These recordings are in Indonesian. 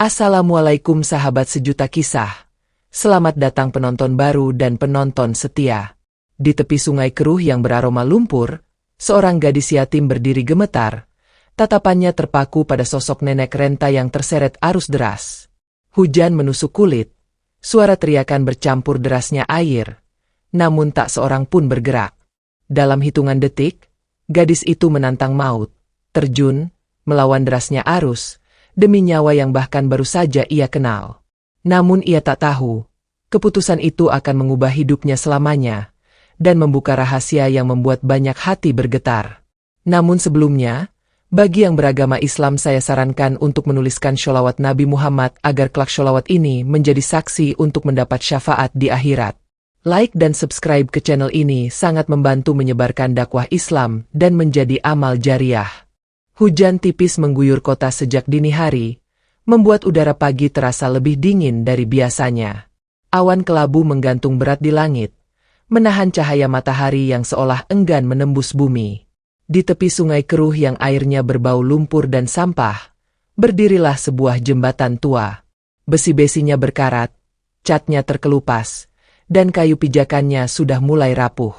Assalamualaikum sahabat sejuta kisah. Selamat datang penonton baru dan penonton setia. Di tepi sungai keruh yang beraroma lumpur, seorang gadis yatim berdiri gemetar. Tatapannya terpaku pada sosok nenek renta yang terseret arus deras. Hujan menusuk kulit, suara teriakan bercampur derasnya air. Namun tak seorang pun bergerak. Dalam hitungan detik, gadis itu menantang maut, terjun, melawan derasnya arus, demi nyawa yang bahkan baru saja ia kenal. Namun ia tak tahu, keputusan itu akan mengubah hidupnya selamanya, dan membuka rahasia yang membuat banyak hati bergetar. Namun sebelumnya, bagi yang beragama Islam saya sarankan untuk menuliskan sholawat Nabi Muhammad agar kelak sholawat ini menjadi saksi untuk mendapat syafaat di akhirat. Like dan subscribe ke channel ini sangat membantu menyebarkan dakwah Islam dan menjadi amal jariah. Hujan tipis mengguyur kota sejak dini hari, membuat udara pagi terasa lebih dingin dari biasanya. Awan kelabu menggantung berat di langit, menahan cahaya matahari yang seolah enggan menembus bumi. Di tepi sungai keruh yang airnya berbau lumpur dan sampah, berdirilah sebuah jembatan tua. Besi-besinya berkarat, catnya terkelupas, dan kayu pijakannya sudah mulai rapuh.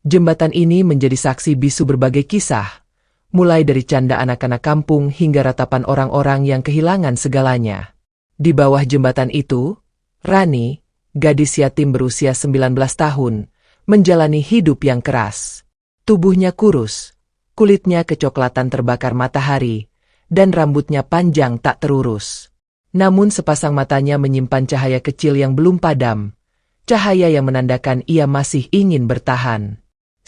Jembatan ini menjadi saksi bisu berbagai kisah, mulai dari canda anak-anak kampung hingga ratapan orang-orang yang kehilangan segalanya. Di bawah jembatan itu, Rani, gadis yatim berusia 19 tahun, menjalani hidup yang keras. Tubuhnya kurus, kulitnya kecoklatan terbakar matahari, dan rambutnya panjang tak terurus. Namun sepasang matanya menyimpan cahaya kecil yang belum padam, cahaya yang menandakan ia masih ingin bertahan.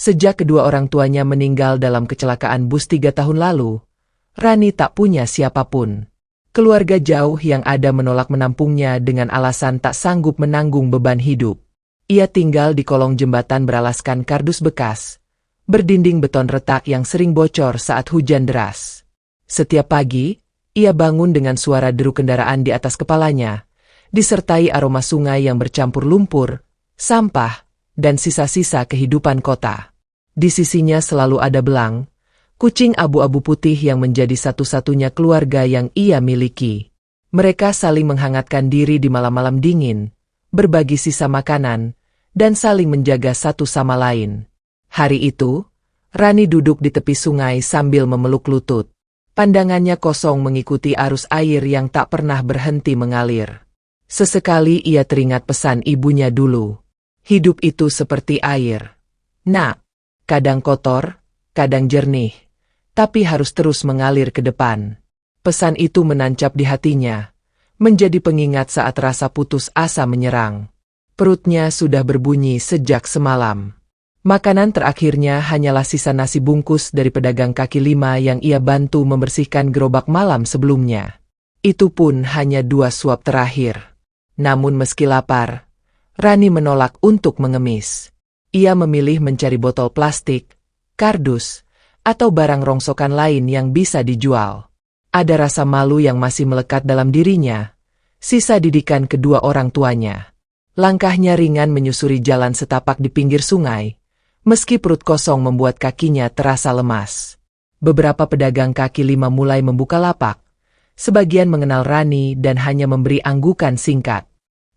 Sejak kedua orang tuanya meninggal dalam kecelakaan bus 3 tahun lalu, Rani tak punya siapapun. Keluarga jauh yang ada menolak menampungnya dengan alasan tak sanggup menanggung beban hidup. Ia tinggal di kolong jembatan beralaskan kardus bekas, berdinding beton retak yang sering bocor saat hujan deras. Setiap pagi, ia bangun dengan suara deru kendaraan di atas kepalanya, disertai aroma sungai yang bercampur lumpur, sampah, dan sisa-sisa kehidupan kota. Di sisinya selalu ada Belang, kucing abu-abu putih yang menjadi satu-satunya keluarga yang ia miliki. Mereka saling menghangatkan diri di malam-malam dingin, berbagi sisa makanan, dan saling menjaga satu sama lain. Hari itu, Rani duduk di tepi sungai sambil memeluk lutut. Pandangannya kosong mengikuti arus air yang tak pernah berhenti mengalir. Sesekali ia teringat pesan ibunya dulu. Hidup itu seperti air. Nak, kadang kotor, kadang jernih, tapi harus terus mengalir ke depan. Pesan itu menancap di hatinya, menjadi pengingat saat rasa putus asa menyerang. Perutnya sudah berbunyi sejak semalam. Makanan terakhirnya hanyalah sisa nasi bungkus dari pedagang kaki lima yang ia bantu membersihkan gerobak malam sebelumnya. Itu pun hanya 2 suap terakhir. Namun meski lapar, Rani menolak untuk mengemis. Ia memilih mencari botol plastik, kardus, atau barang rongsokan lain yang bisa dijual. Ada rasa malu yang masih melekat dalam dirinya, sisa didikan kedua orang tuanya. Langkahnya ringan menyusuri jalan setapak di pinggir sungai, meski perut kosong membuat kakinya terasa lemas. Beberapa pedagang kaki lima mulai membuka lapak, sebagian mengenal Rani dan hanya memberi anggukan singkat.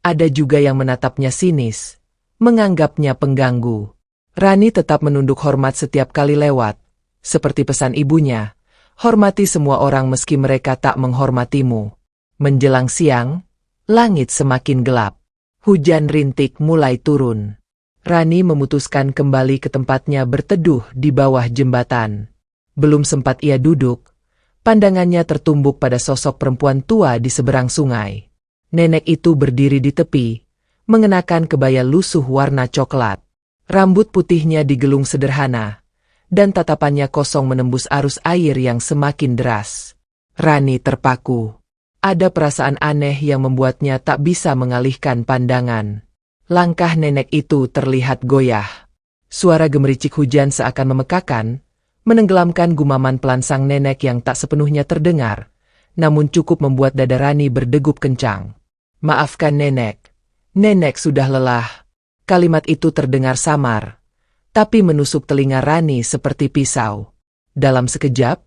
Ada juga yang menatapnya sinis, menganggapnya pengganggu. Rani tetap menunduk hormat setiap kali lewat. Seperti pesan ibunya, hormati semua orang meski mereka tak menghormatimu. Menjelang siang, langit semakin gelap. Hujan rintik mulai turun. Rani memutuskan kembali ke tempatnya berteduh di bawah jembatan. Belum sempat ia duduk, pandangannya tertumbuk pada sosok perempuan tua di seberang sungai. Nenek itu berdiri di tepi, mengenakan kebaya lusuh warna coklat. Rambut putihnya digelung sederhana, dan tatapannya kosong menembus arus air yang semakin deras. Rani terpaku. Ada perasaan aneh yang membuatnya tak bisa mengalihkan pandangan. Langkah nenek itu terlihat goyah. Suara gemericik hujan seakan memekakan, menenggelamkan gumaman pelan sang nenek yang tak sepenuhnya terdengar, namun cukup membuat dada Rani berdegup kencang. Maafkan nenek. Nenek sudah lelah. Kalimat itu terdengar samar, tapi menusuk telinga Rani seperti pisau. Dalam sekejap,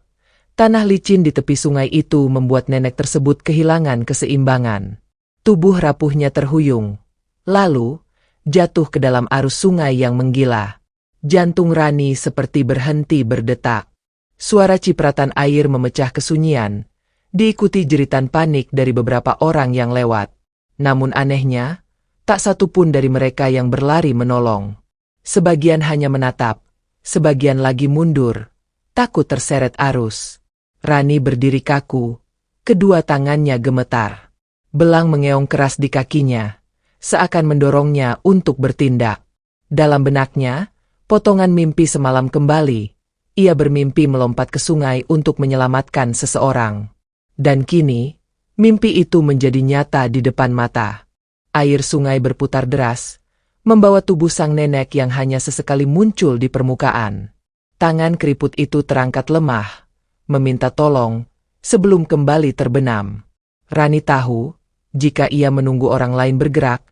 Tanah licin di tepi sungai itu membuat nenek tersebut kehilangan keseimbangan. Tubuh rapuhnya terhuyung, lalu jatuh ke dalam arus sungai yang menggila. Jantung Rani seperti berhenti berdetak. Suara cipratan air memecah kesunyian, diikuti jeritan panik dari beberapa orang yang lewat. Namun anehnya, tak satu pun dari mereka yang berlari menolong. Sebagian hanya menatap, sebagian lagi mundur, takut terseret arus. Rani berdiri kaku, kedua tangannya gemetar. Belang mengeong keras di kakinya, seakan mendorongnya untuk bertindak. Dalam benaknya, potongan mimpi semalam kembali. Ia bermimpi melompat ke sungai untuk menyelamatkan seseorang. Dan kini, mimpi itu menjadi nyata di depan mata. Air sungai berputar deras, membawa tubuh sang nenek yang hanya sesekali muncul di permukaan. Tangan keriput itu terangkat lemah, meminta tolong, sebelum kembali terbenam. Rani tahu, jika ia menunggu orang lain bergerak,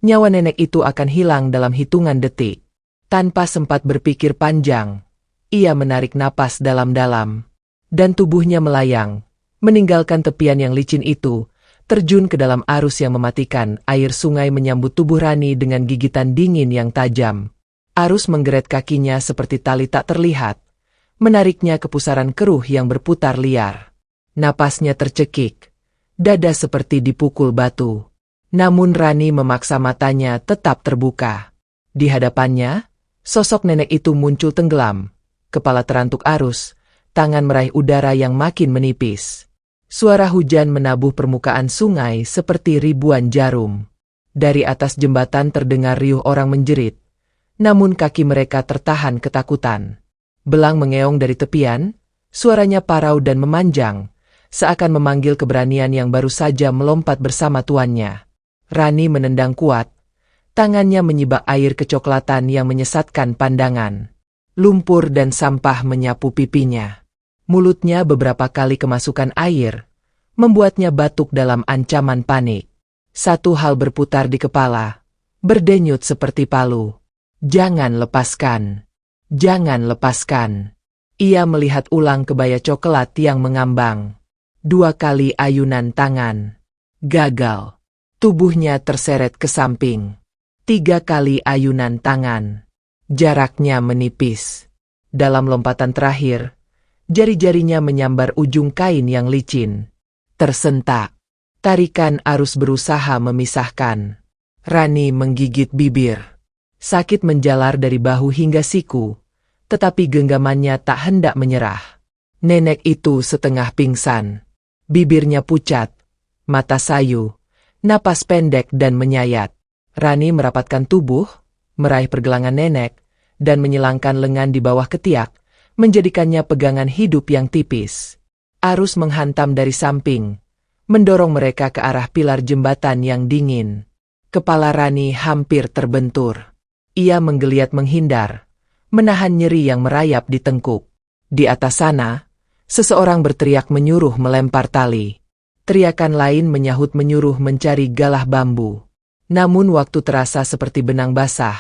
nyawa nenek itu akan hilang dalam hitungan detik. Tanpa sempat berpikir panjang, ia menarik napas dalam-dalam, dan tubuhnya melayang, meninggalkan tepian yang licin itu, terjun ke dalam arus yang mematikan. Air sungai menyambut tubuh Rani dengan gigitan dingin yang tajam. Arus menggeret kakinya seperti tali tak terlihat, menariknya ke pusaran keruh yang berputar liar. Napasnya tercekik, dada seperti dipukul batu. Namun Rani memaksa matanya tetap terbuka. Di hadapannya, sosok nenek itu muncul tenggelam, kepala terantuk arus, tangan meraih udara yang makin menipis. Suara hujan menabuh permukaan sungai seperti ribuan jarum. Dari atas jembatan terdengar riuh orang menjerit, namun kaki mereka tertahan ketakutan. Belang mengeong dari tepian, suaranya parau dan memanjang, seakan memanggil keberanian yang baru saja melompat bersama tuannya. Rani menendang kuat, tangannya menyibak air kecoklatan yang menyesatkan pandangan. Lumpur dan sampah menyapu pipinya. Mulutnya beberapa kali kemasukan air, membuatnya batuk dalam ancaman panik. Satu hal berputar di kepala, berdenyut seperti palu. Jangan lepaskan. Jangan lepaskan. Ia melihat ulang kebaya coklat yang mengambang. 2 kali ayunan tangan. Gagal. Tubuhnya terseret ke samping. 3 kali ayunan tangan. Jaraknya menipis. Dalam lompatan terakhir, jari-jarinya menyambar ujung kain yang licin. Tersentak. Tarikan arus berusaha memisahkan. Rani menggigit bibir. Sakit menjalar dari bahu hingga siku, tetapi genggamannya tak hendak menyerah. Nenek itu setengah pingsan. Bibirnya pucat, mata sayu, napas pendek dan menyayat. Rani merapatkan tubuh, meraih pergelangan nenek, dan menyilangkan lengan di bawah ketiak, menjadikannya pegangan hidup yang tipis. Arus menghantam dari samping, mendorong mereka ke arah pilar jembatan yang dingin. Kepala Rani hampir terbentur. Ia menggeliat menghindar, menahan nyeri yang merayap di tengkuk. Di atas sana, seseorang berteriak menyuruh melempar tali. Teriakan lain menyahut menyuruh mencari galah bambu. Namun waktu terasa seperti benang basah,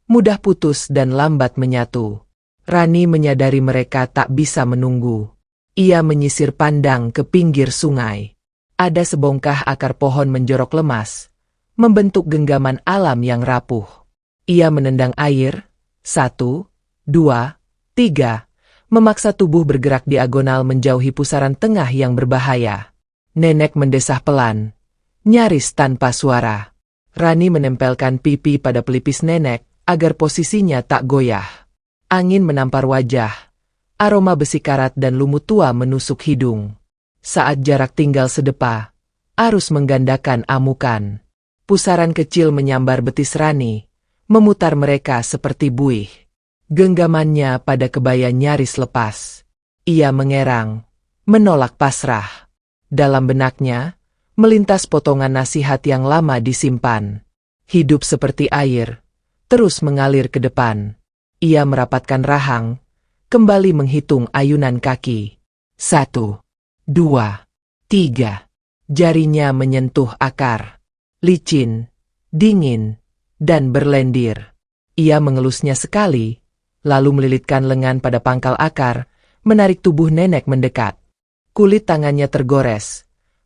mudah putus dan lambat menyatu. Rani menyadari mereka tak bisa menunggu. Ia menyisir pandang ke pinggir sungai. Ada sebongkah akar pohon menjorok lemas, membentuk genggaman alam yang rapuh. Ia menendang air, 1, 2, 3, memaksa tubuh bergerak diagonal menjauhi pusaran tengah yang berbahaya. Nenek mendesah pelan, nyaris tanpa suara. Rani menempelkan pipi pada pelipis nenek, agar posisinya tak goyah. Angin menampar wajah, aroma besi karat dan lumut tua menusuk hidung. Saat jarak tinggal sedepa, arus menggandakan amukan. Pusaran kecil menyambar betis Rani, memutar mereka seperti buih. Genggamannya pada kebaya nyaris lepas. Ia mengerang, menolak pasrah. Dalam benaknya, melintas potongan nasihat yang lama disimpan. Hidup seperti air, terus mengalir ke depan. Ia merapatkan rahang, kembali menghitung ayunan kaki. 1, 2, 3. Jarinya menyentuh akar. Licin, dingin, dan berlendir. Ia mengelusnya sekali, lalu melilitkan lengan pada pangkal akar, menarik tubuh nenek mendekat. Kulit tangannya tergores.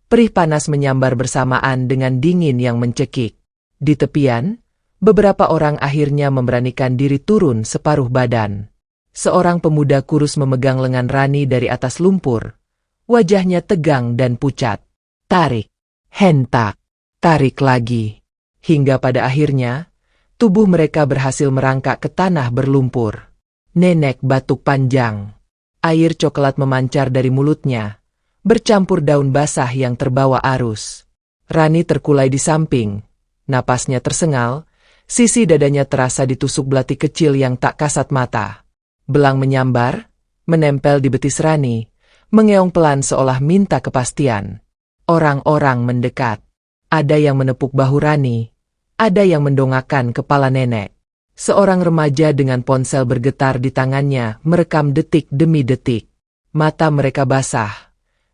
Perih panas menyambar bersamaan dengan dingin yang mencekik. Di tepian, beberapa orang akhirnya memberanikan diri turun separuh badan. Seorang pemuda kurus memegang lengan Rani dari atas lumpur. Wajahnya tegang dan pucat. Tarik. Hentak. Tarik lagi. Hingga pada akhirnya, tubuh mereka berhasil merangkak ke tanah berlumpur. Nenek batuk panjang. Air coklat memancar dari mulutnya, bercampur daun basah yang terbawa arus. Rani terkulai di samping. Napasnya tersengal, sisi dadanya terasa ditusuk belati kecil yang tak kasat mata. Belang menyambar, menempel di betis Rani, mengeong pelan seolah minta kepastian. Orang-orang mendekat. Ada yang menepuk bahu Rani, ada yang mendongakkan kepala nenek. Seorang remaja dengan ponsel bergetar di tangannya merekam detik demi detik. Mata mereka basah,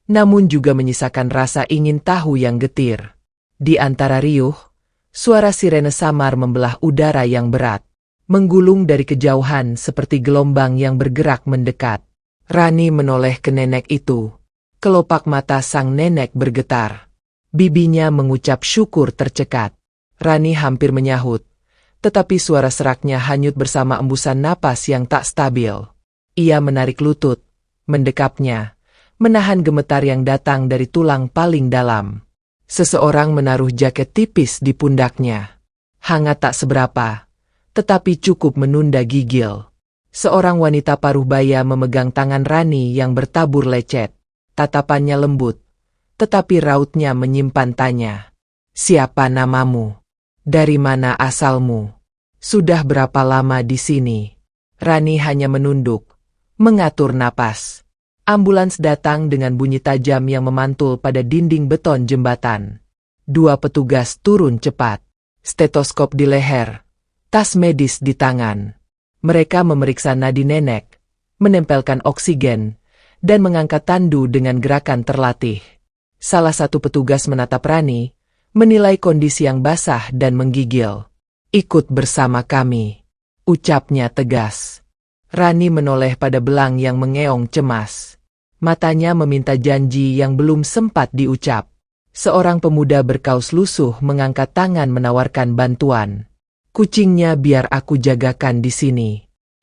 namun juga menyisakan rasa ingin tahu yang getir. Di antara riuh, suara sirene samar membelah udara yang berat, menggulung dari kejauhan seperti gelombang yang bergerak mendekat. Rani menoleh ke nenek itu. Kelopak mata sang nenek bergetar. Bibinya mengucap syukur tercekat. Rani hampir menyahut, tetapi suara seraknya hanyut bersama embusan napas yang tak stabil. Ia menarik lutut, mendekapnya, menahan gemetar yang datang dari tulang paling dalam. Seseorang menaruh jaket tipis di pundaknya. Hangat tak seberapa, tetapi cukup menunda gigil. Seorang wanita paruh baya memegang tangan Rani yang bertabur lecet. Tatapannya lembut, tetapi rautnya menyimpan tanya. Siapa namamu? Dari mana asalmu? Sudah berapa lama di sini? Rani hanya menunduk, mengatur napas. Ambulans datang dengan bunyi tajam yang memantul pada dinding beton jembatan. Dua petugas turun cepat. Stetoskop di leher, tas medis di tangan. Mereka memeriksa nadi nenek, menempelkan oksigen, dan mengangkat tandu dengan gerakan terlatih. Salah satu petugas menatap Rani, menilai kondisi yang basah dan menggigil. Ikut bersama kami, ucapnya tegas. Rani menoleh pada belang yang mengeong cemas. Matanya meminta janji yang belum sempat diucap. Seorang pemuda berkaus lusuh mengangkat tangan menawarkan bantuan. Kucingnya biar aku jagakan di sini.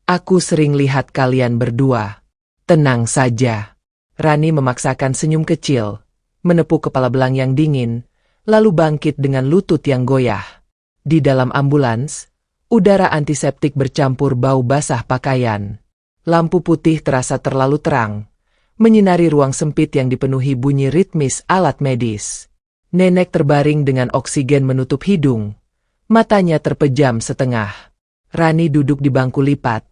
Aku sering lihat kalian berdua. Tenang saja. Rani memaksakan senyum kecil, menepuk kepala belang yang dingin, lalu bangkit dengan lutut yang goyah. Di dalam ambulans, udara antiseptik bercampur bau basah pakaian. Lampu putih terasa terlalu terang, menyinari ruang sempit yang dipenuhi bunyi ritmis alat medis. Nenek terbaring dengan oksigen menutup hidung, matanya terpejam setengah. Rani duduk di bangku lipat,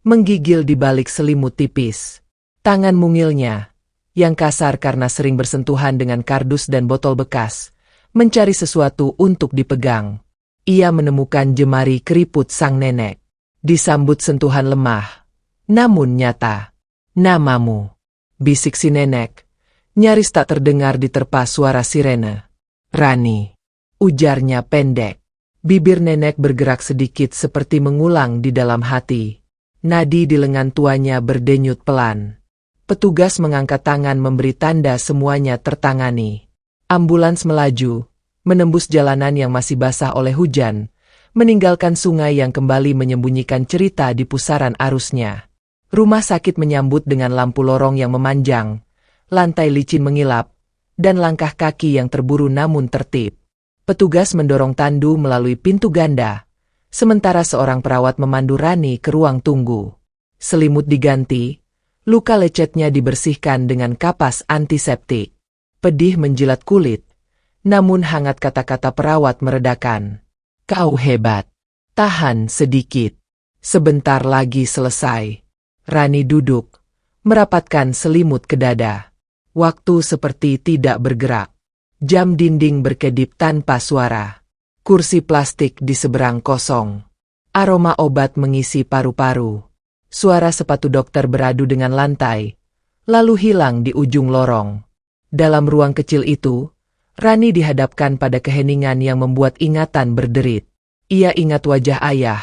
menggigil di balik selimut tipis. Tangan mungilnya, yang kasar karena sering bersentuhan dengan kardus dan botol bekas, mencari sesuatu untuk dipegang. Ia menemukan jemari keriput sang nenek. Disambut sentuhan lemah, namun nyata. Namamu, bisik si nenek, nyaris tak terdengar diterpa suara sirene. Rani, ujarnya pendek. Bibir nenek bergerak sedikit seperti mengulang di dalam hati. Nadi di lengan tuanya berdenyut pelan. Petugas mengangkat tangan memberi tanda semuanya tertangani. Ambulans melaju, menembus jalanan yang masih basah oleh hujan, meninggalkan sungai yang kembali menyembunyikan cerita di pusaran arusnya. Rumah sakit menyambut dengan lampu lorong yang memanjang, lantai licin mengilap, dan langkah kaki yang terburu namun tertib. Petugas mendorong tandu melalui pintu ganda, sementara seorang perawat memandu Rani ke ruang tunggu. Selimut diganti, luka lecetnya dibersihkan dengan kapas antiseptik. Pedih menjilat kulit, namun hangat kata-kata perawat meredakan. Kau hebat. Tahan sedikit. Sebentar lagi selesai. Rani duduk, merapatkan selimut ke dada. Waktu seperti tidak bergerak. Jam dinding berkedip tanpa suara. Kursi plastik di seberang kosong. Aroma obat mengisi paru-paru. Suara sepatu dokter beradu dengan lantai, lalu hilang di ujung lorong. Dalam ruang kecil itu, Rani dihadapkan pada keheningan yang membuat ingatan berderit. Ia ingat wajah ayah,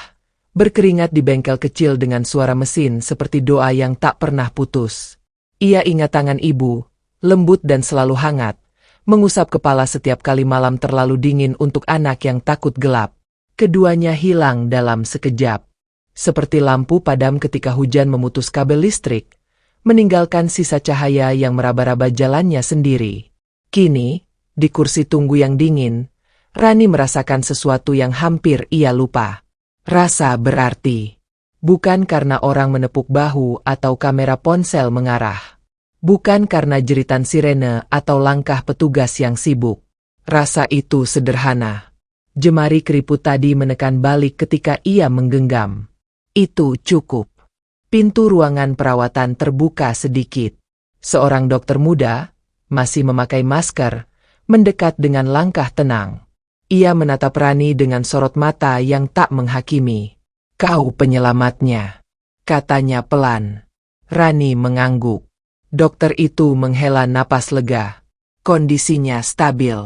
berkeringat di bengkel kecil dengan suara mesin seperti doa yang tak pernah putus. Ia ingat tangan ibu, lembut dan selalu hangat, mengusap kepala setiap kali malam terlalu dingin untuk anak yang takut gelap. Keduanya hilang dalam sekejap. Seperti lampu padam ketika hujan memutus kabel listrik, meninggalkan sisa cahaya yang meraba-raba jalannya sendiri. Kini, di kursi tunggu yang dingin, Rani merasakan sesuatu yang hampir ia lupa. Rasa berarti. Bukan karena orang menepuk bahu atau kamera ponsel mengarah. Bukan karena jeritan sirene atau langkah petugas yang sibuk. Rasa itu sederhana. Jemari keriput tadi menekan balik ketika ia menggenggam. Itu cukup. Pintu ruangan perawatan terbuka sedikit. Seorang dokter muda, masih memakai masker, mendekat dengan langkah tenang. Ia menatap Rani dengan sorot mata yang tak menghakimi. "Kau penyelamatnya," katanya pelan. Rani mengangguk. Dokter itu menghela napas lega. Kondisinya stabil.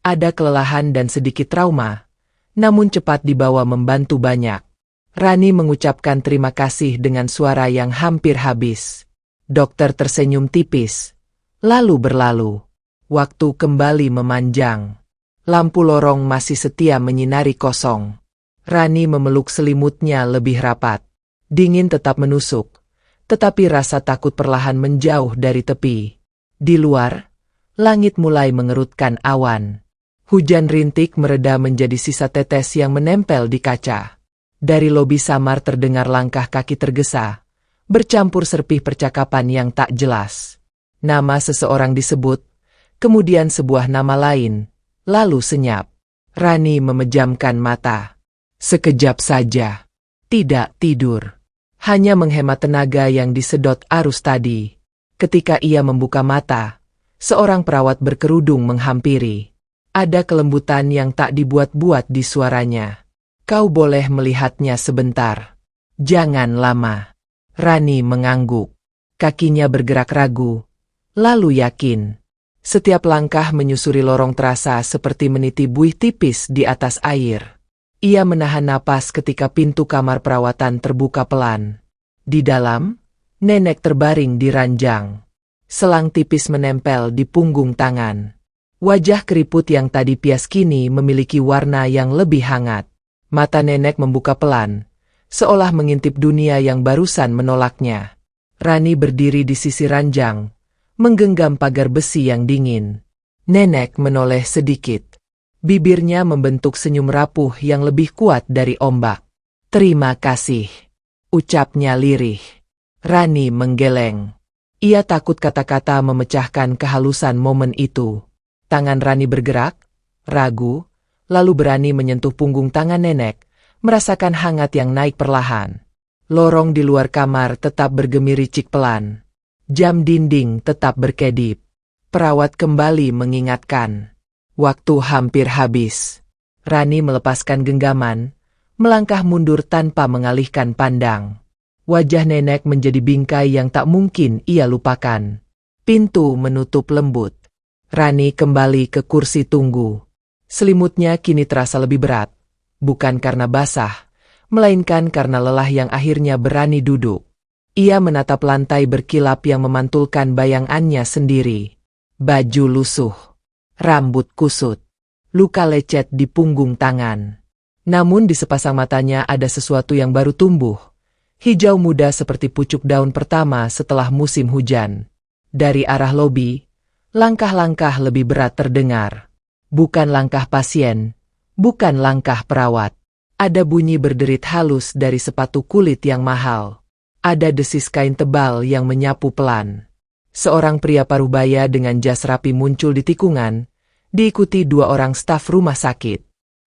Ada kelelahan dan sedikit trauma, namun cepat dibawa membantu banyak. Rani mengucapkan terima kasih dengan suara yang hampir habis. Dokter tersenyum tipis, lalu berlalu. Waktu kembali memanjang. Lampu lorong masih setia menyinari kosong. Rani memeluk selimutnya lebih rapat. Dingin tetap menusuk, tetapi rasa takut perlahan menjauh dari tepi. Di luar, langit mulai mengerutkan awan. Hujan rintik mereda menjadi sisa tetes yang menempel di kaca. Dari lobi samar terdengar langkah kaki tergesa, bercampur serpih percakapan yang tak jelas. Nama seseorang disebut, kemudian sebuah nama lain. Lalu senyap. Rani memejamkan mata. Sekejap saja. Tidak tidur. Hanya menghemat tenaga yang disedot arus tadi. Ketika ia membuka mata, seorang perawat berkerudung menghampiri. Ada kelembutan yang tak dibuat-buat di suaranya. "Kau boleh melihatnya sebentar. Jangan lama." Rani mengangguk. Kakinya bergerak ragu, lalu yakin. Setiap langkah menyusuri lorong terasa seperti meniti buih tipis di atas air. Ia menahan napas ketika pintu kamar perawatan terbuka pelan. Di dalam, nenek terbaring di ranjang. Selang tipis menempel di punggung tangan. Wajah keriput yang tadi pias kini memiliki warna yang lebih hangat. Mata nenek membuka pelan, seolah mengintip dunia yang barusan menolaknya. Rani berdiri di sisi ranjang, menggenggam pagar besi yang dingin. Nenek menoleh sedikit. Bibirnya membentuk senyum rapuh yang lebih kuat dari ombak. "Terima kasih," ucapnya lirih. Rani menggeleng. Ia takut kata-kata memecahkan kehalusan momen itu. Tangan Rani bergerak, ragu, lalu berani menyentuh punggung tangan nenek, merasakan hangat yang naik perlahan. Lorong di luar kamar tetap bergemiricik pelan. Jam dinding tetap berkedip. Perawat kembali mengingatkan. Waktu hampir habis. Rani melepaskan genggaman, melangkah mundur tanpa mengalihkan pandang. Wajah nenek menjadi bingkai yang tak mungkin ia lupakan. Pintu menutup lembut. Rani kembali ke kursi tunggu. Selimutnya kini terasa lebih berat, bukan karena basah, melainkan karena lelah yang akhirnya berani duduk. Ia menatap lantai berkilap yang memantulkan bayangannya sendiri. Baju lusuh, rambut kusut, luka lecet di punggung tangan. Namun di sepasang matanya ada sesuatu yang baru tumbuh. Hijau muda seperti pucuk daun pertama setelah musim hujan. Dari arah lobi, langkah-langkah lebih berat terdengar. Bukan langkah pasien, bukan langkah perawat. Ada bunyi berderit halus dari sepatu kulit yang mahal. Ada desis kain tebal yang menyapu pelan. Seorang pria parubaya dengan jas rapi muncul di tikungan, diikuti dua orang staf rumah sakit.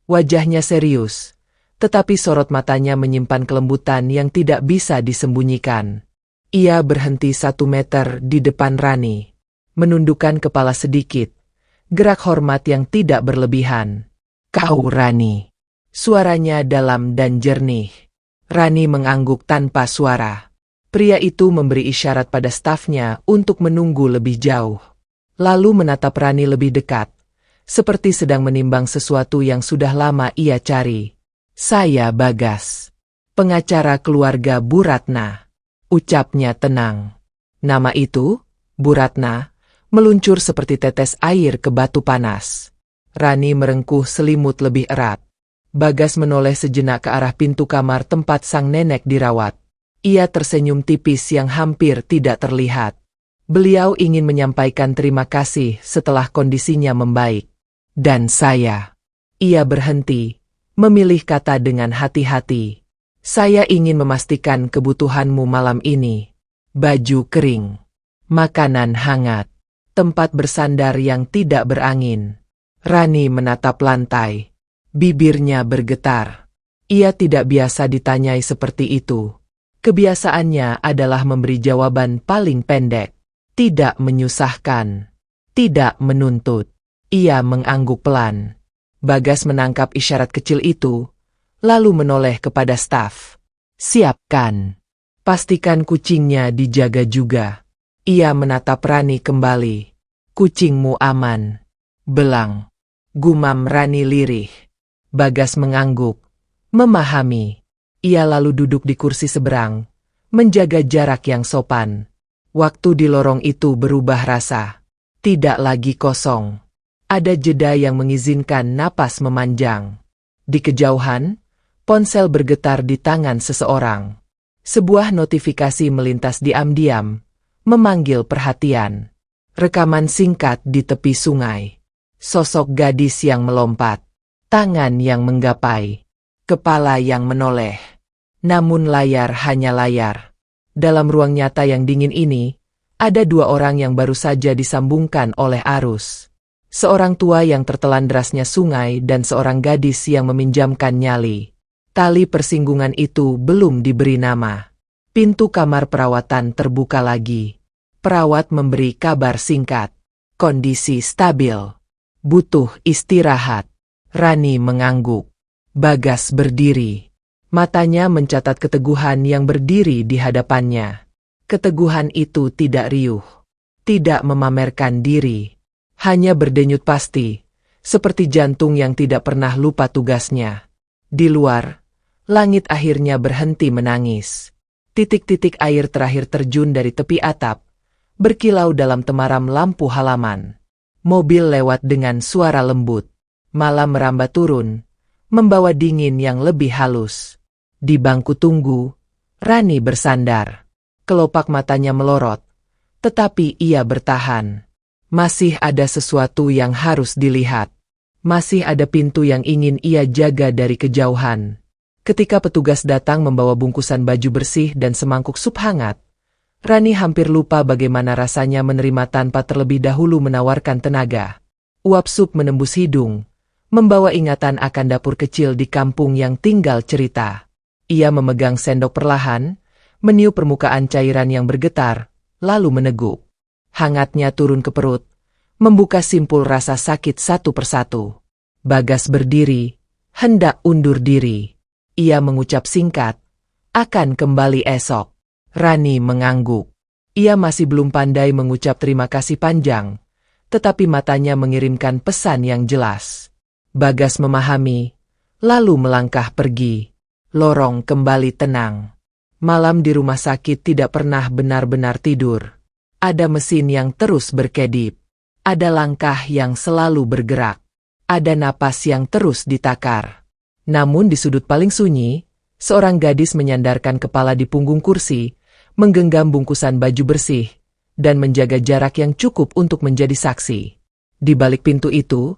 Wajahnya serius, tetapi sorot matanya menyimpan kelembutan yang tidak bisa disembunyikan. Ia berhenti 1 meter di depan Rani, menundukkan kepala sedikit, gerak hormat yang tidak berlebihan. "Kau Rani." Suaranya dalam dan jernih. Rani mengangguk tanpa suara. Pria itu memberi isyarat pada stafnya untuk menunggu lebih jauh. Lalu menatap Rani lebih dekat, seperti sedang menimbang sesuatu yang sudah lama ia cari. "Saya Bagas." Pengacara keluarga Bu Ratna. Ucapnya tenang. Nama itu, Bu Ratna, meluncur seperti tetes air ke batu panas. Rani merengkuh selimut lebih erat. Bagas menoleh sejenak ke arah pintu kamar tempat sang nenek dirawat. Ia tersenyum tipis yang hampir tidak terlihat. Beliau ingin menyampaikan terima kasih setelah kondisinya membaik. Dan saya. Ia berhenti, memilih kata dengan hati-hati. Saya ingin memastikan kebutuhanmu malam ini. Baju kering, makanan hangat, tempat bersandar yang tidak berangin. Rani menatap lantai. Bibirnya bergetar. Ia tidak biasa ditanyai seperti itu. Kebiasaannya adalah memberi jawaban paling pendek. Tidak menyusahkan. Tidak menuntut. Ia mengangguk pelan. Bagas menangkap isyarat kecil itu, lalu menoleh kepada staf. Siapkan. Pastikan kucingnya dijaga juga. Ia menatap Rani kembali. Kucingmu aman. Belang. Gumam Rani lirih. Bagas mengangguk. Memahami. Ia lalu duduk di kursi seberang, menjaga jarak yang sopan. Waktu di lorong itu berubah rasa. Tidak lagi kosong. Ada jeda yang mengizinkan napas memanjang. Di kejauhan, ponsel bergetar di tangan seseorang. Sebuah notifikasi melintas diam-diam, memanggil perhatian. Rekaman singkat di tepi sungai. Sosok gadis yang melompat. Tangan yang menggapai. Kepala yang menoleh. Namun layar hanya layar. Dalam ruang nyata yang dingin ini, ada dua orang yang baru saja disambungkan oleh arus. Seorang tua yang tertelan derasnya sungai dan seorang gadis yang meminjamkan nyali. Tali persinggungan itu belum diberi nama. Pintu kamar perawatan terbuka lagi. Perawat memberi kabar singkat. Kondisi stabil. Butuh istirahat. Rani mengangguk. Bagas berdiri. Matanya mencatat keteguhan yang berdiri di hadapannya. Keteguhan itu tidak riuh. Tidak memamerkan diri. Hanya berdenyut pasti. Seperti jantung yang tidak pernah lupa tugasnya. Di luar, langit akhirnya berhenti menangis. Titik-titik air terakhir terjun dari tepi atap. Berkilau dalam temaram lampu halaman. Mobil lewat dengan suara lembut. Malam merambat turun, membawa dingin yang lebih halus. Di bangku tunggu, Rani bersandar. Kelopak matanya melorot, tetapi ia bertahan. Masih ada sesuatu yang harus dilihat. Masih ada pintu yang ingin ia jaga dari kejauhan. Ketika petugas datang membawa bungkusan baju bersih dan semangkuk sup hangat, Rani hampir lupa bagaimana rasanya menerima tanpa terlebih dahulu menawarkan tenaga. Uap sup menembus hidung, membawa ingatan akan dapur kecil di kampung yang tinggal cerita. Ia memegang sendok perlahan, meniup permukaan cairan yang bergetar, lalu meneguk. Hangatnya turun ke perut, membuka simpul rasa sakit satu persatu. Bagas berdiri, hendak undur diri. Ia mengucap singkat, akan kembali esok. Rani mengangguk. Ia masih belum pandai mengucap terima kasih panjang, tetapi matanya mengirimkan pesan yang jelas. Bagas memahami, lalu melangkah pergi. Lorong kembali tenang. Malam di rumah sakit tidak pernah benar-benar tidur. Ada mesin yang terus berkedip. Ada langkah yang selalu bergerak. Ada napas yang terus ditakar. Namun di sudut paling sunyi, seorang gadis menyandarkan kepala di punggung kursi, menggenggam bungkusan baju bersih, dan menjaga jarak yang cukup untuk menjadi saksi. Di balik pintu itu,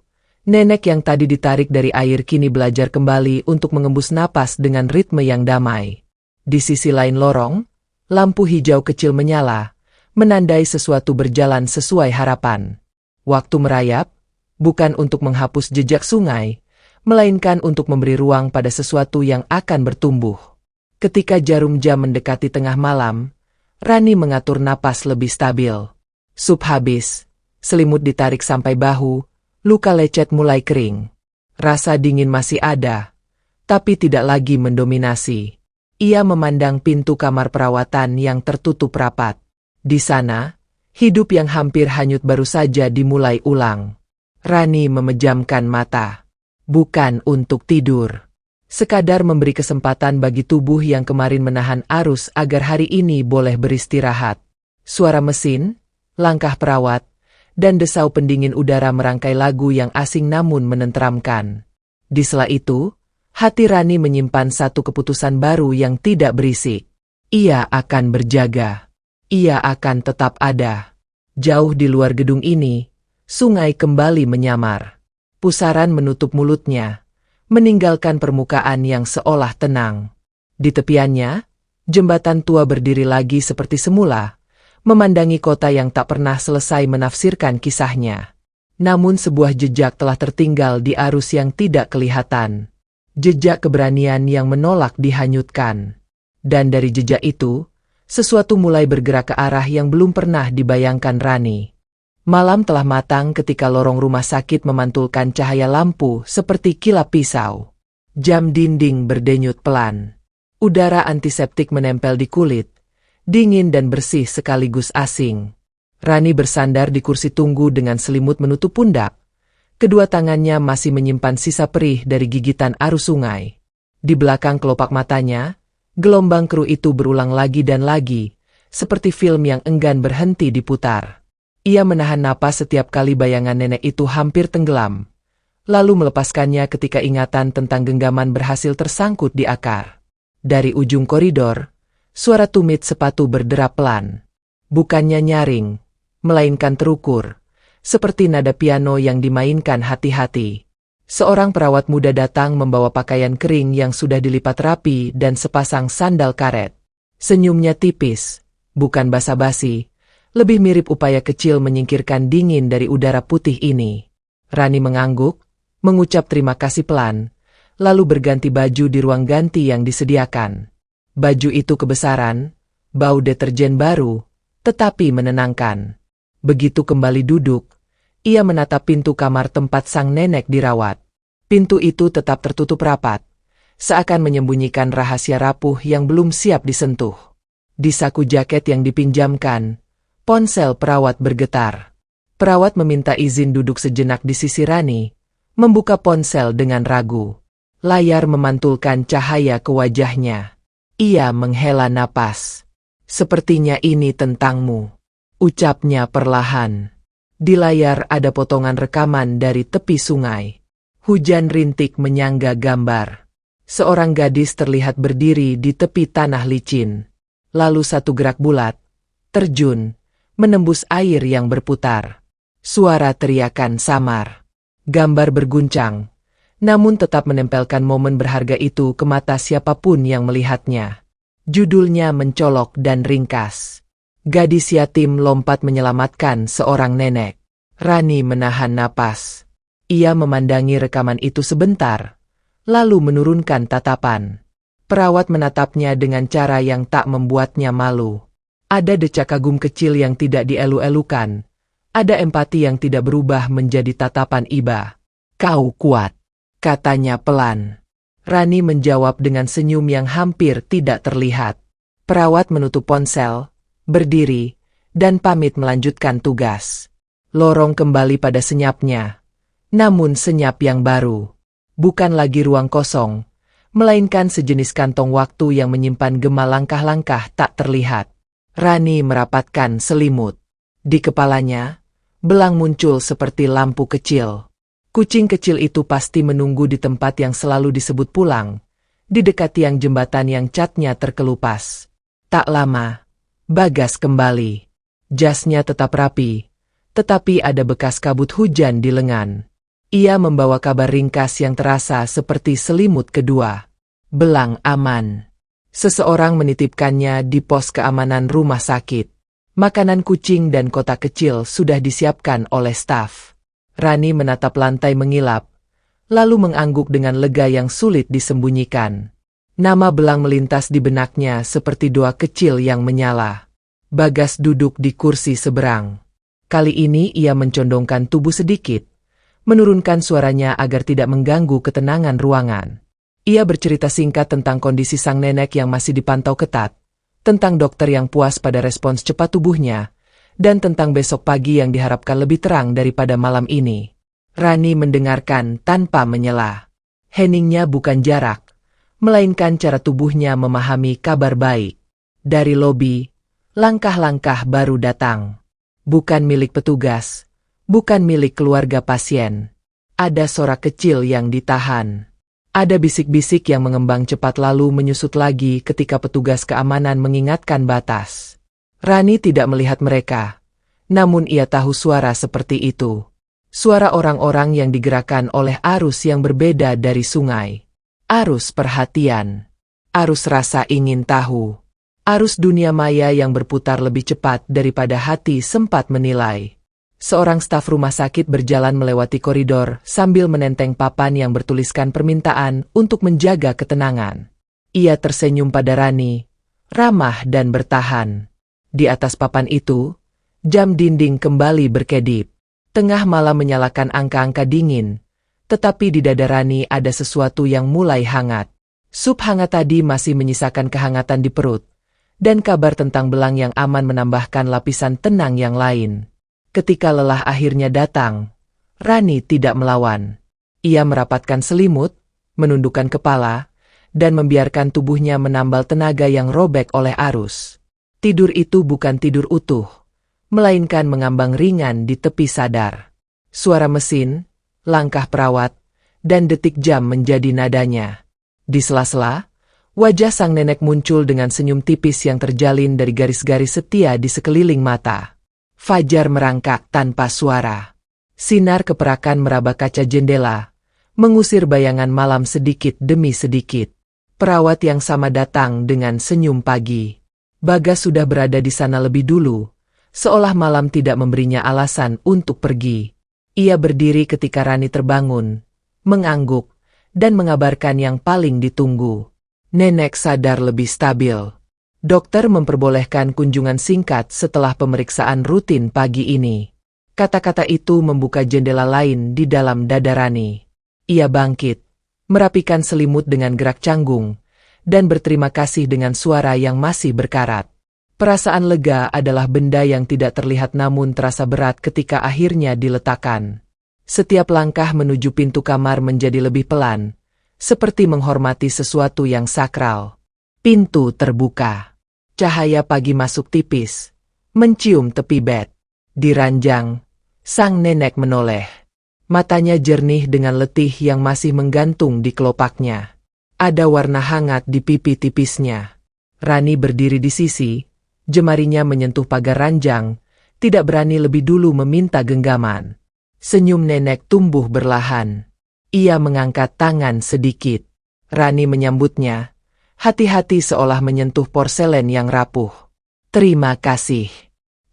nenek yang tadi ditarik dari air kini belajar kembali untuk mengembus napas dengan ritme yang damai. Di sisi lain lorong, lampu hijau kecil menyala, menandai sesuatu berjalan sesuai harapan. Waktu merayap, bukan untuk menghapus jejak sungai, melainkan untuk memberi ruang pada sesuatu yang akan bertumbuh. Ketika jarum jam mendekati tengah malam, Rani mengatur napas lebih stabil. Sup habis, selimut ditarik sampai bahu, luka lecet mulai kering. Rasa dingin masih ada, tapi tidak lagi mendominasi. Ia memandang pintu kamar perawatan yang tertutup rapat. Di sana, hidup yang hampir hanyut baru saja dimulai ulang. Rani memejamkan mata. Bukan untuk tidur, Sekadar memberi kesempatan bagi tubuh yang kemarin menahan arus agar hari ini boleh beristirahat. Suara mesin, langkah perawat, dan desau pendingin udara merangkai lagu yang asing namun menenteramkan. Di sela itu, hati Rani menyimpan satu keputusan baru yang tidak berisik. Ia akan berjaga. Ia akan tetap ada. Jauh di luar gedung ini, sungai kembali menyamar. Pusaran menutup mulutnya, meninggalkan permukaan yang seolah tenang. Di tepiannya, jembatan tua berdiri lagi seperti semula, memandangi kota yang tak pernah selesai menafsirkan kisahnya. Namun sebuah jejak telah tertinggal di arus yang tidak kelihatan. Jejak keberanian yang menolak dihanyutkan. Dan dari jejak itu, sesuatu mulai bergerak ke arah yang belum pernah dibayangkan Rani. Malam telah matang ketika lorong rumah sakit memantulkan cahaya lampu seperti kilap pisau. Jam dinding berdenyut pelan. Udara antiseptik menempel di kulit, dingin dan bersih sekaligus asing. Rani bersandar di kursi tunggu dengan selimut menutup pundak. Kedua tangannya masih menyimpan sisa perih dari gigitan arus sungai. Di belakang kelopak matanya, gelombang keruh itu berulang lagi dan lagi, seperti film yang enggan berhenti diputar. Ia menahan napas setiap kali bayangan nenek itu hampir tenggelam, lalu melepaskannya ketika ingatan tentang genggaman berhasil tersangkut di akar. Dari ujung koridor, suara tumit sepatu berderap pelan. Bukannya nyaring, melainkan terukur, seperti nada piano yang dimainkan hati-hati. Seorang perawat muda datang membawa pakaian kering yang sudah dilipat rapi dan sepasang sandal karet. Senyumnya tipis, bukan basa-basi, lebih mirip upaya kecil menyingkirkan dingin dari udara putih ini. Rani mengangguk, mengucap terima kasih pelan, lalu berganti baju di ruang ganti yang disediakan. Baju itu kebesaran, bau deterjen baru, tetapi menenangkan. Begitu kembali duduk, ia menatap pintu kamar tempat sang nenek dirawat. Pintu itu tetap tertutup rapat, seakan menyembunyikan rahasia rapuh yang belum siap disentuh. Di saku jaket yang dipinjamkan, ponsel perawat bergetar. Perawat meminta izin duduk sejenak di sisi Rani, membuka ponsel dengan ragu. Layar memantulkan cahaya ke wajahnya. Ia menghela napas. Sepertinya ini tentangmu, ucapnya perlahan. Di layar ada potongan rekaman dari tepi sungai. Hujan rintik menyangga gambar. Seorang gadis terlihat berdiri di tepi tanah licin. Lalu satu gerak bulat, terjun, menembus air yang berputar. Suara teriakan samar. Gambar berguncang, namun tetap menempelkan momen berharga itu ke mata siapapun yang melihatnya. Judulnya mencolok dan ringkas. Gadis yatim lompat menyelamatkan seorang nenek. Rani menahan napas. Ia memandangi rekaman itu sebentar, lalu menurunkan tatapan. Perawat menatapnya dengan cara yang tak membuatnya malu. Ada decak kagum kecil yang tidak dielu-elukan. Ada empati yang tidak berubah menjadi tatapan iba. Kau kuat, katanya pelan. Rani menjawab dengan senyum yang hampir tidak terlihat. Perawat menutup ponsel, berdiri, dan pamit melanjutkan tugas. Lorong kembali pada senyapnya. Namun senyap yang baru. Bukan lagi ruang kosong, melainkan sejenis kantong waktu yang menyimpan gema langkah-langkah tak terlihat. Rani merapatkan selimut. Di kepalanya, belang muncul seperti lampu kecil. Kucing kecil itu pasti menunggu di tempat yang selalu disebut pulang, di dekat tiang jembatan yang catnya terkelupas. Tak lama, Bagas kembali. Jasnya tetap rapi, tetapi ada bekas kabut hujan di lengan. Ia membawa kabar ringkas yang terasa seperti selimut kedua. Belang aman. Seseorang menitipkannya di pos keamanan rumah sakit. Makanan kucing dan kotak kecil sudah disiapkan oleh staf. Rani menatap lantai mengilap, lalu mengangguk dengan lega yang sulit disembunyikan. Nama belang melintas di benaknya seperti doa kecil yang menyala. Bagas duduk di kursi seberang. Kali ini ia mencondongkan tubuh sedikit, menurunkan suaranya agar tidak mengganggu ketenangan ruangan. Ia bercerita singkat tentang kondisi sang nenek yang masih dipantau ketat, tentang dokter yang puas pada respons cepat tubuhnya, dan tentang besok pagi yang diharapkan lebih terang daripada malam ini. Rani mendengarkan tanpa menyela. Heningnya bukan jarak, melainkan cara tubuhnya memahami kabar baik. Dari lobi, langkah-langkah baru datang. Bukan milik petugas, bukan milik keluarga pasien. Ada sorak kecil yang ditahan. Ada bisik-bisik yang mengembang cepat lalu menyusut lagi ketika petugas keamanan mengingatkan batas. Rani tidak melihat mereka, namun ia tahu suara seperti itu. Suara orang-orang yang digerakkan oleh arus yang berbeda dari sungai. Arus perhatian. Arus rasa ingin tahu. Arus dunia maya yang berputar lebih cepat daripada hati sempat menilai. Seorang staf rumah sakit berjalan melewati koridor sambil menenteng papan yang bertuliskan permintaan untuk menjaga ketenangan. Ia tersenyum pada Rani, ramah dan bertahan. Di atas papan itu, jam dinding kembali berkedip. Tengah malam menyalakan angka-angka dingin, tetapi di dada Rani ada sesuatu yang mulai hangat. Sup hangat tadi masih menyisakan kehangatan di perut. Dan kabar tentang belang yang aman menambahkan lapisan tenang yang lain. Ketika lelah akhirnya datang, Rani tidak melawan. Ia merapatkan selimut, menundukkan kepala, dan membiarkan tubuhnya menambal tenaga yang robek oleh arus. Tidur itu bukan tidur utuh, melainkan mengambang ringan di tepi sadar. Suara mesin, langkah perawat, dan detik jam menjadi nadanya. Di sela-sela, wajah sang nenek muncul dengan senyum tipis yang terjalin dari garis-garis setia di sekeliling mata. Fajar merangkak tanpa suara. Sinar keperakan meraba kaca jendela, mengusir bayangan malam sedikit demi sedikit. Perawat yang sama datang dengan senyum pagi. Bagas sudah berada di sana lebih dulu, seolah malam tidak memberinya alasan untuk pergi. Ia berdiri ketika Rani terbangun, mengangguk, dan mengabarkan yang paling ditunggu. Nenek sadar lebih stabil. Dokter memperbolehkan kunjungan singkat setelah pemeriksaan rutin pagi ini. Kata-kata itu membuka jendela lain di dalam dada Rani. Ia bangkit, merapikan selimut dengan gerak canggung, dan berterima kasih dengan suara yang masih berkarat. Perasaan lega adalah benda yang tidak terlihat namun terasa berat ketika akhirnya diletakkan. Setiap langkah menuju pintu kamar menjadi lebih pelan, seperti menghormati sesuatu yang sakral. Pintu terbuka. Cahaya pagi masuk tipis, mencium tepi bed. Di ranjang, sang nenek menoleh. Matanya jernih dengan letih yang masih menggantung di kelopaknya. Ada warna hangat di pipi tipisnya. Rani berdiri di sisi, jemarinya menyentuh pagar ranjang, tidak berani lebih dulu meminta genggaman. Senyum nenek tumbuh berlahan. Ia mengangkat tangan sedikit. Rani menyambutnya, hati-hati seolah menyentuh porselen yang rapuh. "Terima kasih,"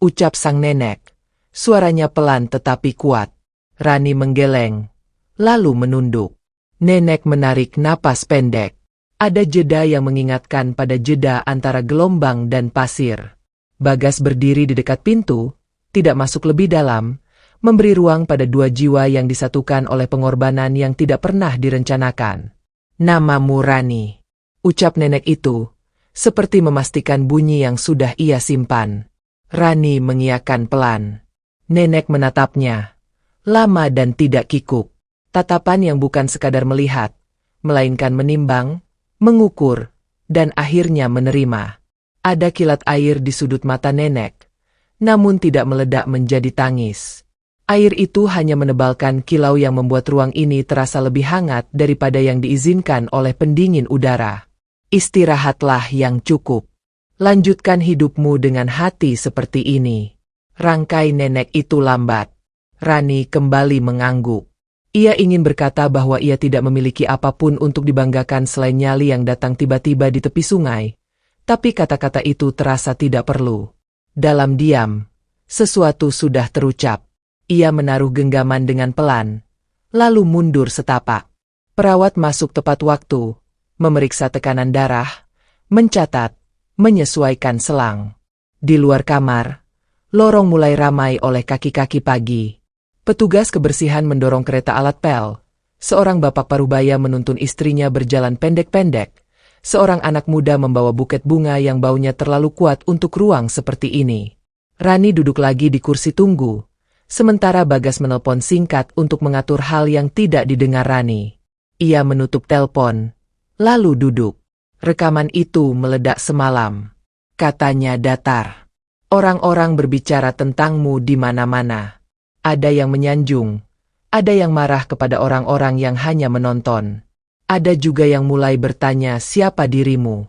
ucap sang nenek. Suaranya pelan tetapi kuat. Rani menggeleng, lalu menunduk. Nenek menarik napas pendek. Ada jeda yang mengingatkan pada jeda antara gelombang dan pasir. Bagas berdiri di dekat pintu, tidak masuk lebih dalam, memberi ruang pada dua jiwa yang disatukan oleh pengorbanan yang tidak pernah direncanakan. "Namamu Rani," ucap nenek itu, seperti memastikan bunyi yang sudah ia simpan. Rani mengiyakan pelan. Nenek menatapnya, lama dan tidak kikuk. Tatapan yang bukan sekadar melihat, melainkan menimbang, mengukur, dan akhirnya menerima. Ada kilat air di sudut mata nenek, namun tidak meledak menjadi tangis. Air itu hanya menebalkan kilau yang membuat ruang ini terasa lebih hangat daripada yang diizinkan oleh pendingin udara. "Istirahatlah yang cukup. Lanjutkan hidupmu dengan hati seperti ini." Rangkai nenek itu lambat. Rani kembali mengangguk. Ia ingin berkata bahwa ia tidak memiliki apapun untuk dibanggakan selain nyali yang datang tiba-tiba di tepi sungai. Tapi kata-kata itu terasa tidak perlu. Dalam diam, sesuatu sudah terucap. Ia menaruh genggaman dengan pelan, lalu mundur setapak. Perawat masuk tepat waktu, memeriksa tekanan darah, mencatat, menyesuaikan selang. Di luar kamar, lorong mulai ramai oleh kaki-kaki pagi. Petugas kebersihan mendorong kereta alat pel. Seorang bapak parubaya menuntun istrinya berjalan pendek-pendek. Seorang anak muda membawa buket bunga yang baunya terlalu kuat untuk ruang seperti ini. Rani duduk lagi di kursi tunggu, sementara Bagas menelpon singkat untuk mengatur hal yang tidak didengar Rani. Ia menutup telepon, lalu duduk. Rekaman itu meledak semalam. Katanya datar. Orang-orang berbicara tentangmu di mana-mana. Ada yang menyanjung. Ada yang marah kepada orang-orang yang hanya menonton. Ada juga yang mulai bertanya siapa dirimu.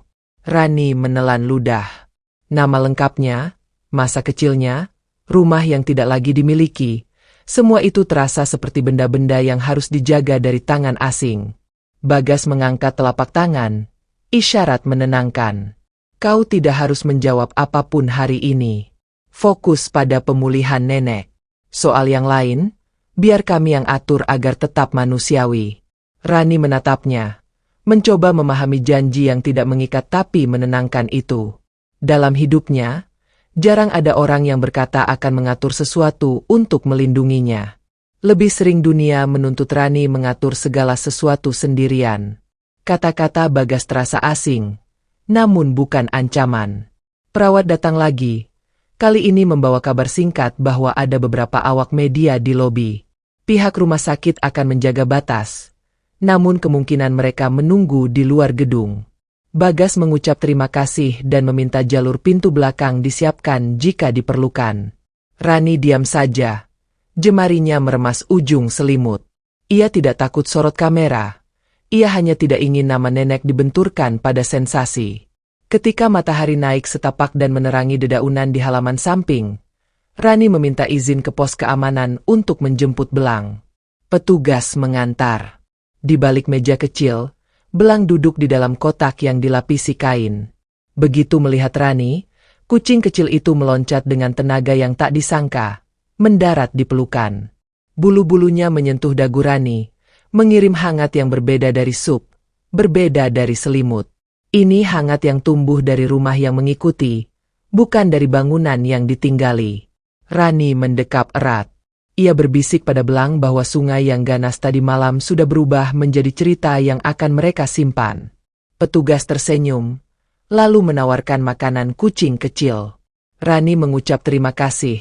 Rani menelan ludah. Nama lengkapnya, masa kecilnya, rumah yang tidak lagi dimiliki. Semua itu terasa seperti benda-benda yang harus dijaga dari tangan asing. Bagas mengangkat telapak tangan. Isyarat menenangkan. Kau tidak harus menjawab apapun hari ini. Fokus pada pemulihan nenek. Soal yang lain, biar kami yang atur agar tetap manusiawi. Rani menatapnya. Mencoba memahami janji yang tidak mengikat tapi menenangkan itu. Dalam hidupnya, jarang ada orang yang berkata akan mengatur sesuatu untuk melindunginya. Lebih sering dunia menuntut Rani mengatur segala sesuatu sendirian. Kata-kata Bagas terasa asing, namun bukan ancaman. Perawat datang lagi. Kali ini membawa kabar singkat bahwa ada beberapa awak media di lobi. Pihak rumah sakit akan menjaga batas, namun kemungkinan mereka menunggu di luar gedung. Bagas mengucap terima kasih dan meminta jalur pintu belakang disiapkan jika diperlukan. Rani diam saja. Jemarinya meremas ujung selimut. Ia tidak takut sorot kamera. Ia hanya tidak ingin nama nenek dibenturkan pada sensasi. Ketika matahari naik setapak dan menerangi dedaunan di halaman samping, Rani meminta izin ke pos keamanan untuk menjemput Belang. Petugas mengantar. Di balik meja kecil, Belang duduk di dalam kotak yang dilapisi kain. Begitu melihat Rani, kucing kecil itu meloncat dengan tenaga yang tak disangka, mendarat di pelukan. Bulu-bulunya menyentuh dagu Rani, mengirim hangat yang berbeda dari sup, berbeda dari selimut. Ini hangat yang tumbuh dari rumah yang mengikuti, bukan dari bangunan yang ditinggali. Rani mendekap erat. Ia berbisik pada Belang bahwa sungai yang ganas tadi malam sudah berubah menjadi cerita yang akan mereka simpan. Petugas tersenyum, lalu menawarkan makanan kucing kecil. Rani mengucap terima kasih,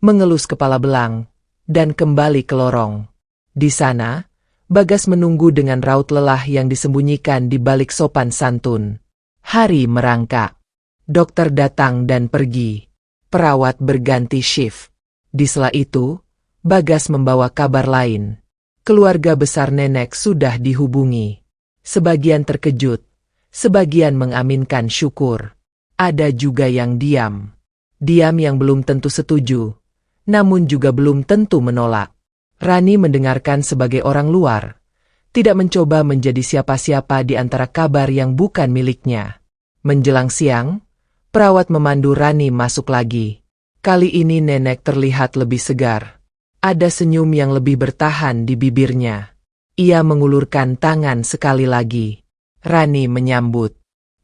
mengelus kepala Belang, dan kembali ke lorong. Di sana, Bagas menunggu dengan raut lelah yang disembunyikan di balik sopan santun. Hari merangkak. Dokter datang dan pergi. Perawat berganti shift. Di sela itu, Bagas membawa kabar lain. Keluarga besar nenek sudah dihubungi. Sebagian terkejut, sebagian mengaminkan syukur. Ada juga yang diam. Diam yang belum tentu setuju, namun juga belum tentu menolak. Rani mendengarkan sebagai orang luar, tidak mencoba menjadi siapa-siapa di antara kabar yang bukan miliknya. Menjelang siang, perawat memandu Rani masuk lagi. Kali ini nenek terlihat lebih segar. Ada senyum yang lebih bertahan di bibirnya. Ia mengulurkan tangan sekali lagi. Rani menyambut.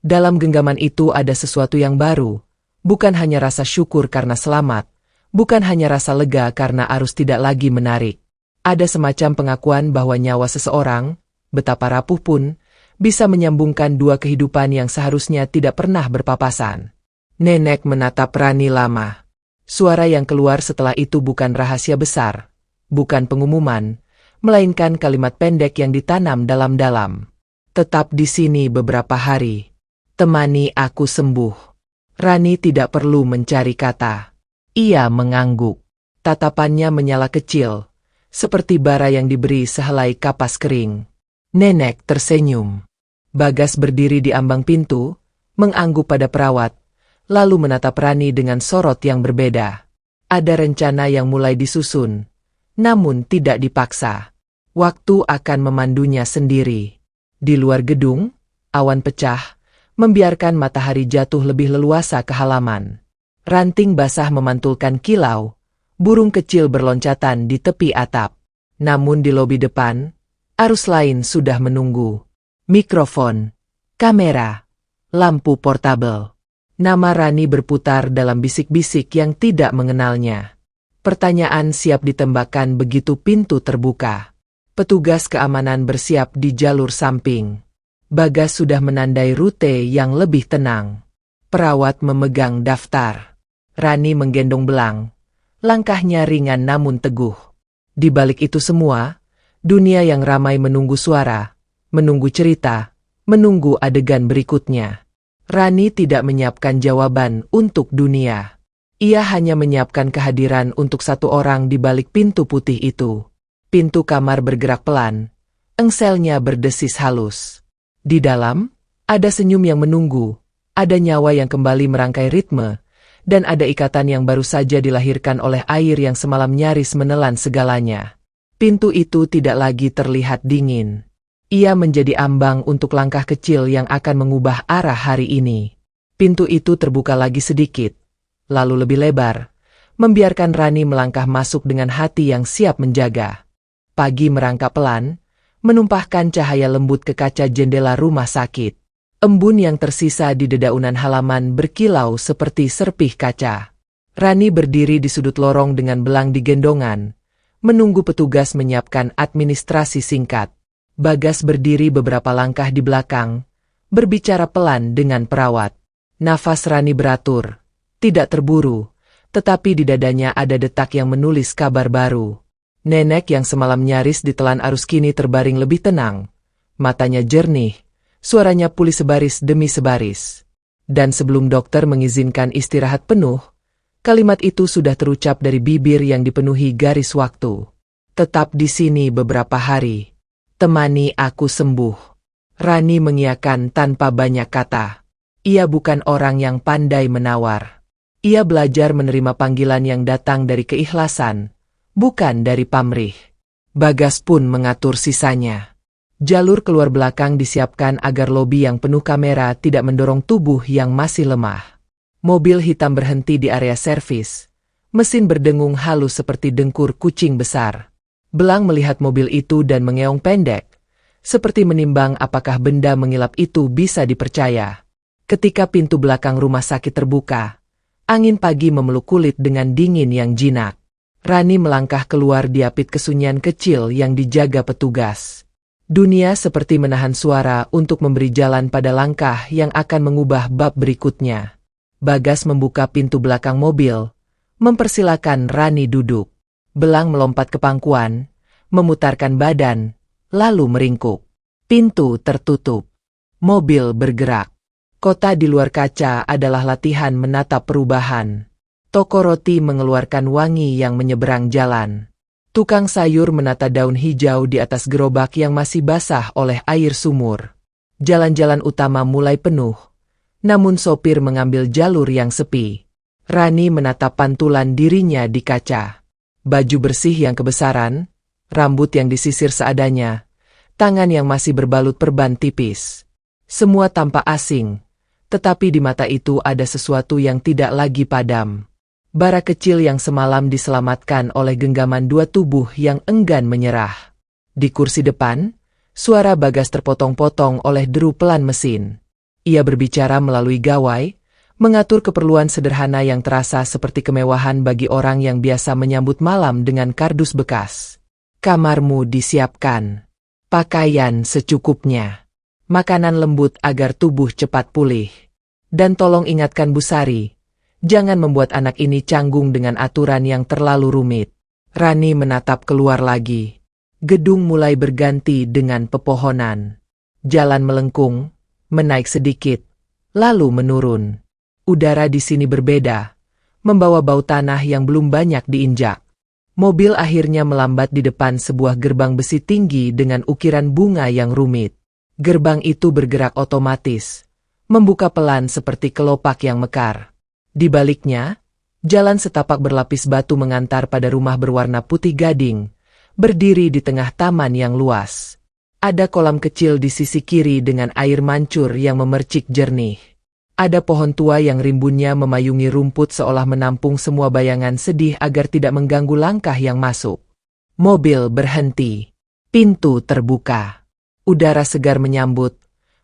Dalam genggaman itu ada sesuatu yang baru, bukan hanya rasa syukur karena selamat, bukan hanya rasa lega karena arus tidak lagi menarik. Ada semacam pengakuan bahwa nyawa seseorang, betapa rapuh pun, bisa menyambungkan dua kehidupan yang seharusnya tidak pernah berpapasan. Nenek menatap Rani lama. Suara yang keluar setelah itu bukan rahasia besar, bukan pengumuman, melainkan kalimat pendek yang ditanam dalam-dalam. Tetap di sini beberapa hari. Temani aku sembuh. Rani tidak perlu mencari kata. Ia mengangguk. Tatapannya menyala kecil, seperti bara yang diberi sehelai kapas kering. Nenek tersenyum. Bagas berdiri di ambang pintu, mengangguk pada perawat, lalu menatap Rani dengan sorot yang berbeda. Ada rencana yang mulai disusun, namun tidak dipaksa. Waktu akan memandunya sendiri. Di luar gedung, awan pecah, membiarkan matahari jatuh lebih leluasa ke halaman. Ranting basah memantulkan kilau. Burung kecil berloncatan di tepi atap. Namun di lobi depan, arus lain sudah menunggu. Mikrofon, kamera, lampu portabel. Nama Rani berputar dalam bisik-bisik yang tidak mengenalnya. Pertanyaan siap ditembakkan begitu pintu terbuka. Petugas keamanan bersiap di jalur samping. Bagas sudah menandai rute yang lebih tenang. Perawat memegang daftar. Rani menggendong Belang. Langkahnya ringan namun teguh. Di balik itu semua, dunia yang ramai menunggu suara, menunggu cerita, menunggu adegan berikutnya. Rani tidak menyiapkan jawaban untuk dunia. Ia hanya menyiapkan kehadiran untuk satu orang di balik pintu putih itu. Pintu kamar bergerak pelan. Engselnya berdesis halus. Di dalam, ada senyum yang menunggu, ada nyawa yang kembali merangkai ritme, dan ada ikatan yang baru saja dilahirkan oleh air yang semalam nyaris menelan segalanya. Pintu itu tidak lagi terlihat dingin. Ia menjadi ambang untuk langkah kecil yang akan mengubah arah hari ini. Pintu itu terbuka lagi sedikit, lalu lebih lebar, membiarkan Rani melangkah masuk dengan hati yang siap menjaga. Pagi merangkak pelan, menumpahkan cahaya lembut ke kaca jendela rumah sakit. Embun yang tersisa di dedaunan halaman berkilau seperti serpih kaca. Rani berdiri di sudut lorong dengan belang di gendongan, menunggu petugas menyiapkan administrasi singkat. Bagas berdiri beberapa langkah di belakang, berbicara pelan dengan perawat. Nafas Rani beratur, tidak terburu, tetapi di dadanya ada detak yang menulis kabar baru. Nenek yang semalam nyaris ditelan arus kini terbaring lebih tenang. Matanya jernih, suaranya pulih sebaris demi sebaris. Dan sebelum dokter mengizinkan istirahat penuh, kalimat itu sudah terucap dari bibir yang dipenuhi garis waktu. Tetap di sini beberapa hari. Temani aku sembuh. Rani mengiyakan tanpa banyak kata. Ia bukan orang yang pandai menawar. Ia belajar menerima panggilan yang datang dari keikhlasan, bukan dari pamrih. Bagas pun mengatur sisanya. Jalur keluar belakang disiapkan agar lobi yang penuh kamera tidak mendorong tubuh yang masih lemah. Mobil hitam berhenti di area servis. Mesin berdengung halus seperti dengkur kucing besar. Belang melihat mobil itu dan mengeong pendek, seperti menimbang apakah benda mengilap itu bisa dipercaya. Ketika pintu belakang rumah sakit terbuka, angin pagi memeluk kulit dengan dingin yang jinak. Rani melangkah keluar diapit kesunyian kecil yang dijaga petugas. Dunia seperti menahan suara untuk memberi jalan pada langkah yang akan mengubah bab berikutnya. Bagas membuka pintu belakang mobil, mempersilakan Rani duduk. Belang melompat ke pangkuan, memutarkan badan, lalu meringkuk. Pintu tertutup. Mobil bergerak. Kota di luar kaca adalah latihan menatap perubahan. Toko roti mengeluarkan wangi yang menyeberang jalan. Tukang sayur menata daun hijau di atas gerobak yang masih basah oleh air sumur. Jalan-jalan utama mulai penuh, namun sopir mengambil jalur yang sepi. Rani menatap pantulan dirinya di kaca. Baju bersih yang kebesaran, rambut yang disisir seadanya, tangan yang masih berbalut perban tipis. Semua tampak asing, tetapi di mata itu ada sesuatu yang tidak lagi padam. Bara kecil yang semalam diselamatkan oleh genggaman dua tubuh yang enggan menyerah. Di kursi depan, suara Bagas terpotong-potong oleh deru pelan mesin. Ia berbicara melalui gawai, mengatur keperluan sederhana yang terasa seperti kemewahan bagi orang yang biasa menyambut malam dengan kardus bekas. Kamarmu disiapkan. Pakaian secukupnya. Makanan lembut agar tubuh cepat pulih. Dan tolong ingatkan Bu Sari, jangan membuat anak ini canggung dengan aturan yang terlalu rumit. Rani menatap keluar lagi. Gedung mulai berganti dengan pepohonan. Jalan melengkung, menaik sedikit, lalu menurun. Udara di sini berbeda, membawa bau tanah yang belum banyak diinjak. Mobil akhirnya melambat di depan sebuah gerbang besi tinggi dengan ukiran bunga yang rumit. Gerbang itu bergerak otomatis, membuka pelan seperti kelopak yang mekar. Di baliknya, jalan setapak berlapis batu mengantar pada rumah berwarna putih gading, berdiri di tengah taman yang luas. Ada kolam kecil di sisi kiri dengan air mancur yang memercik jernih. Ada pohon tua yang rimbunnya memayungi rumput seolah menampung semua bayangan sedih agar tidak mengganggu langkah yang masuk. Mobil berhenti. Pintu terbuka. Udara segar menyambut,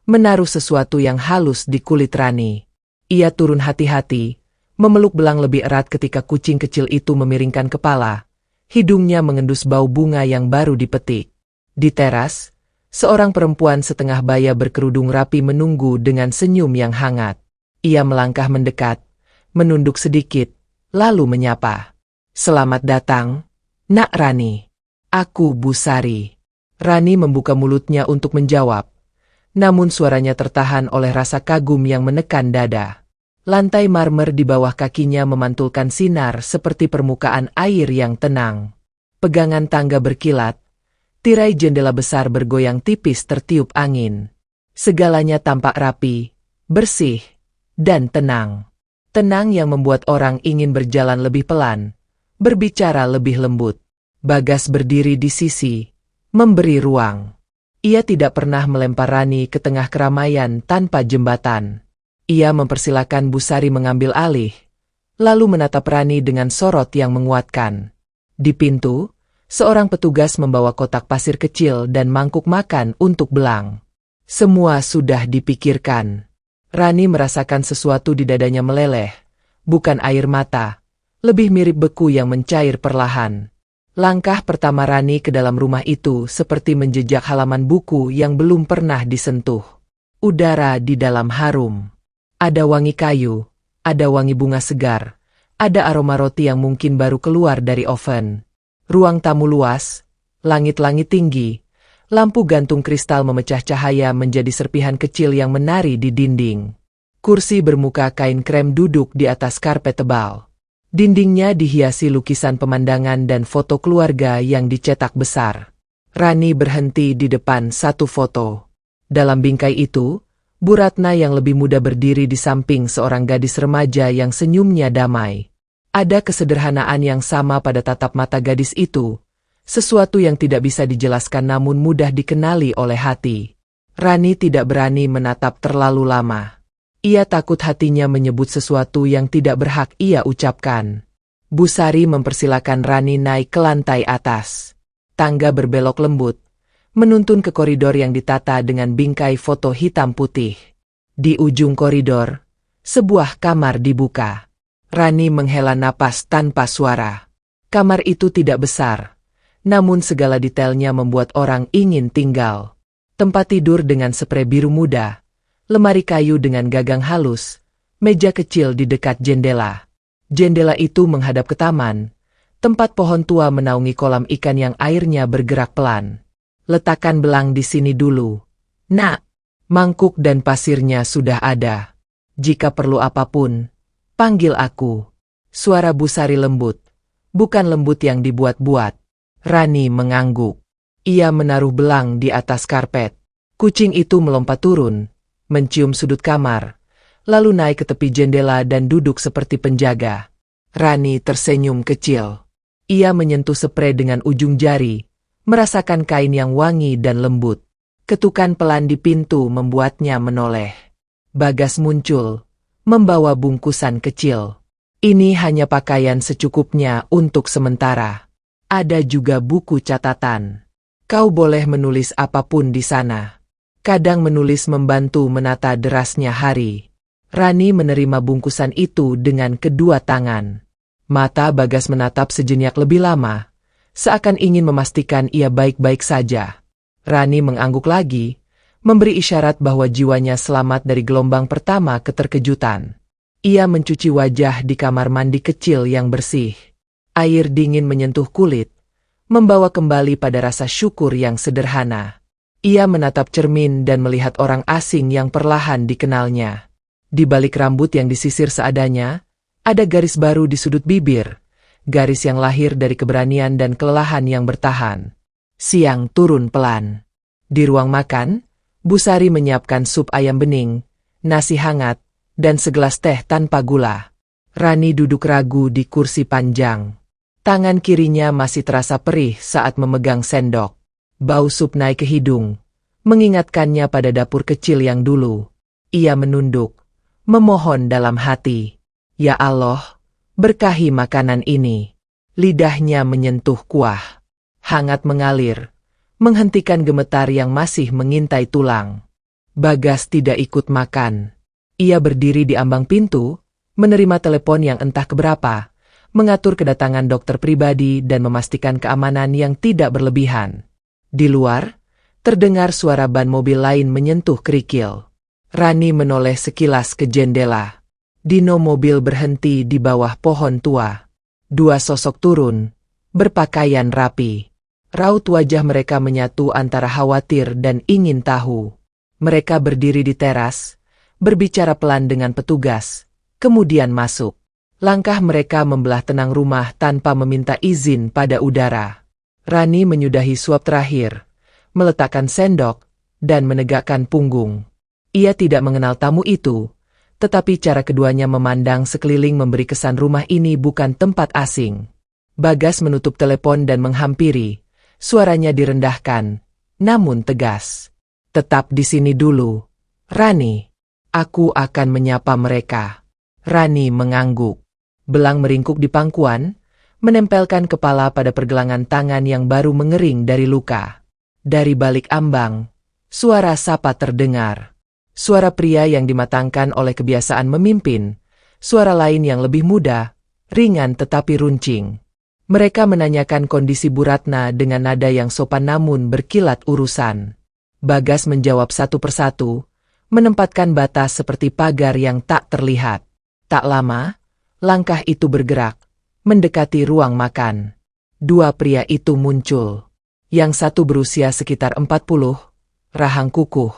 menaruh sesuatu yang halus di kulit Rani. Ia turun hati-hati, memeluk belang lebih erat ketika kucing kecil itu memiringkan kepala. Hidungnya mengendus bau bunga yang baru dipetik. Di teras, seorang perempuan setengah baya berkerudung rapi menunggu dengan senyum yang hangat. Ia melangkah mendekat, menunduk sedikit, lalu menyapa. Selamat datang, Nak Rani. Aku Bu Sari. Rani membuka mulutnya untuk menjawab, namun suaranya tertahan oleh rasa kagum yang menekan dada. Lantai marmer di bawah kakinya memantulkan sinar seperti permukaan air yang tenang. Pegangan tangga berkilat, tirai jendela besar bergoyang tipis tertiup angin. Segalanya tampak rapi, bersih, dan tenang. Tenang yang membuat orang ingin berjalan lebih pelan, berbicara lebih lembut. Bagas berdiri di sisi, memberi ruang. Ia tidak pernah melempar Rani ke tengah keramaian tanpa jembatan. Ia mempersilakan Busari mengambil alih, lalu menatap Rani dengan sorot yang menguatkan. Di pintu, seorang petugas membawa kotak pasir kecil dan mangkuk makan untuk belang. Semua sudah dipikirkan. Rani merasakan sesuatu di dadanya meleleh, bukan air mata, lebih mirip beku yang mencair perlahan. Langkah pertama Rani ke dalam rumah itu seperti menjejak halaman buku yang belum pernah disentuh. Udara di dalam harum. Ada wangi kayu, ada wangi bunga segar, ada aroma roti yang mungkin baru keluar dari oven. Ruang tamu luas, langit-langit tinggi, lampu gantung kristal memecah cahaya menjadi serpihan kecil yang menari di dinding. Kursi bermuka kain krem duduk di atas karpet tebal. Dindingnya dihiasi lukisan pemandangan dan foto keluarga yang dicetak besar. Rani berhenti di depan satu foto. Dalam bingkai itu, Bu Ratna yang lebih muda berdiri di samping seorang gadis remaja yang senyumnya damai. Ada kesederhanaan yang sama pada tatap mata gadis itu, sesuatu yang tidak bisa dijelaskan namun mudah dikenali oleh hati. Rani tidak berani menatap terlalu lama. Ia takut hatinya menyebut sesuatu yang tidak berhak ia ucapkan. Busari mempersilakan Rani naik ke lantai atas. Tangga berbelok lembut, menuntun ke koridor yang ditata dengan bingkai foto hitam putih. Di ujung koridor, sebuah kamar dibuka. Rani menghela napas tanpa suara. Kamar itu tidak besar, namun segala detailnya membuat orang ingin tinggal. Tempat tidur dengan sprei biru muda, lemari kayu dengan gagang halus, meja kecil di dekat jendela. Jendela itu menghadap ke taman, tempat pohon tua menaungi kolam ikan yang airnya bergerak pelan. Letakkan belang di sini dulu. Nak, mangkuk dan pasirnya sudah ada. Jika perlu apapun, panggil aku. Suara Busari lembut, bukan lembut yang dibuat-buat. Rani mengangguk. Ia menaruh belang di atas karpet. Kucing itu melompat turun, mencium sudut kamar, lalu naik ke tepi jendela dan duduk seperti penjaga. Rani tersenyum kecil. Ia menyentuh sprei dengan ujung jari, merasakan kain yang wangi dan lembut. Ketukan pelan di pintu membuatnya menoleh. Bagas muncul, membawa bungkusan kecil. Ini hanya pakaian secukupnya untuk sementara. Ada juga buku catatan. Kau boleh menulis apapun di sana. Kadang menulis membantu menata derasnya hari. Rani menerima bungkusan itu dengan kedua tangan. Mata Bagas menatap sejenak lebih lama, seakan ingin memastikan ia baik-baik saja. Rani mengangguk lagi, memberi isyarat bahwa jiwanya selamat dari gelombang pertama keterkejutan. Ia mencuci wajah di kamar mandi kecil yang bersih. Air dingin menyentuh kulit, membawa kembali pada rasa syukur yang sederhana. Ia menatap cermin dan melihat orang asing yang perlahan dikenalnya. Di balik rambut yang disisir seadanya, ada garis baru di sudut bibir, garis yang lahir dari keberanian dan kelelahan yang bertahan. Siang turun pelan. Di ruang makan, Busari menyiapkan sup ayam bening, nasi hangat, dan segelas teh tanpa gula. Rani duduk ragu di kursi panjang. Tangan kirinya masih terasa perih saat memegang sendok. Bau sup naik ke hidung, mengingatkannya pada dapur kecil yang dulu. Ia menunduk, memohon dalam hati. Ya Allah, berkahi makanan ini. Lidahnya menyentuh kuah. Hangat mengalir, menghentikan gemetar yang masih mengintai tulang. Bagas tidak ikut makan. Ia berdiri di ambang pintu, menerima telepon yang entah keberapa, mengatur kedatangan dokter pribadi dan memastikan keamanan yang tidak berlebihan. Di luar, terdengar suara ban mobil lain menyentuh kerikil. Rani menoleh sekilas ke jendela. Dino mobil berhenti di bawah pohon tua. Dua sosok turun, berpakaian rapi. Raut wajah mereka menyatu antara khawatir dan ingin tahu. Mereka berdiri di teras, berbicara pelan dengan petugas, kemudian masuk. Langkah mereka membelah tenang rumah tanpa meminta izin pada udara. Rani menyudahi suap terakhir, meletakkan sendok, dan menegakkan punggung. Ia tidak mengenal tamu itu, tetapi cara keduanya memandang sekeliling memberi kesan rumah ini bukan tempat asing. Bagas menutup telepon dan menghampiri, suaranya direndahkan, namun tegas. Tetap di sini dulu, Rani. Aku akan menyapa mereka. Rani mengangguk. Belang meringkuk di pangkuan, menempelkan kepala pada pergelangan tangan yang baru mengering dari luka. Dari balik ambang, suara sapa terdengar. Suara pria yang dimatangkan oleh kebiasaan memimpin, suara lain yang lebih muda, ringan tetapi runcing. Mereka menanyakan kondisi Bu Ratna dengan nada yang sopan namun berkilat urusan. Bagas menjawab satu persatu, menempatkan batas seperti pagar yang tak terlihat. Tak lama, langkah itu bergerak, mendekati ruang makan. Dua pria itu muncul. Yang satu berusia sekitar 40, rahang kukuh,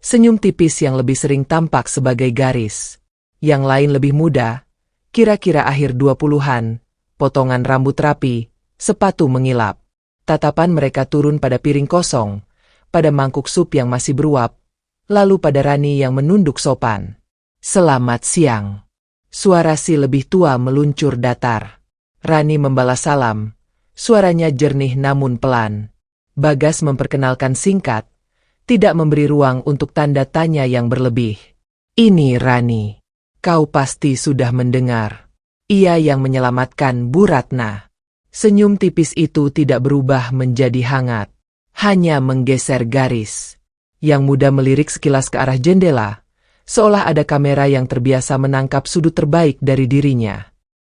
senyum tipis yang lebih sering tampak sebagai garis. Yang lain lebih muda, kira-kira akhir 20-an, potongan rambut rapi, sepatu mengilap. Tatapan mereka turun pada piring kosong, pada mangkuk sup yang masih beruap, lalu pada Rani yang menunduk sopan. Selamat siang. Suara si lebih tua meluncur datar. Rani membalas salam, suaranya jernih namun pelan. Bagas memperkenalkan singkat, tidak memberi ruang untuk tanda tanya yang berlebih. Ini Rani. Kau pasti sudah mendengar. Ia yang menyelamatkan Bu Ratna. Senyum tipis itu tidak berubah menjadi hangat. Hanya menggeser garis. Yang muda melirik sekilas ke arah jendela, seolah ada kamera yang terbiasa menangkap sudut terbaik dari dirinya.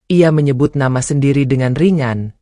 Ia menyebut nama sendiri dengan ringan,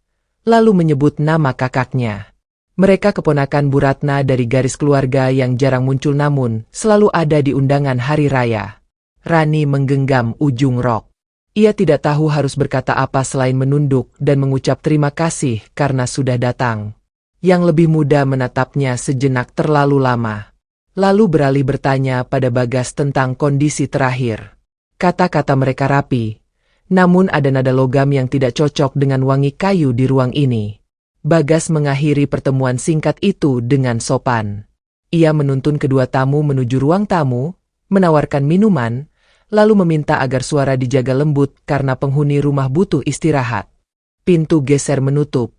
lalu menyebut nama kakaknya. Mereka keponakan Bu Ratna dari garis keluarga yang jarang muncul namun selalu ada di undangan hari raya. Rani menggenggam ujung rok. Ia tidak tahu harus berkata apa selain menunduk dan mengucap terima kasih karena sudah datang. Yang lebih muda menatapnya sejenak terlalu lama. Lalu beralih bertanya pada Bagas tentang kondisi terakhir. Kata-kata mereka rapi, namun ada nada logam yang tidak cocok dengan wangi kayu di ruang ini. Bagas mengakhiri pertemuan singkat itu dengan sopan. Ia menuntun kedua tamu menuju ruang tamu, menawarkan minuman, lalu meminta agar suara dijaga lembut karena penghuni rumah butuh istirahat. Pintu geser menutup,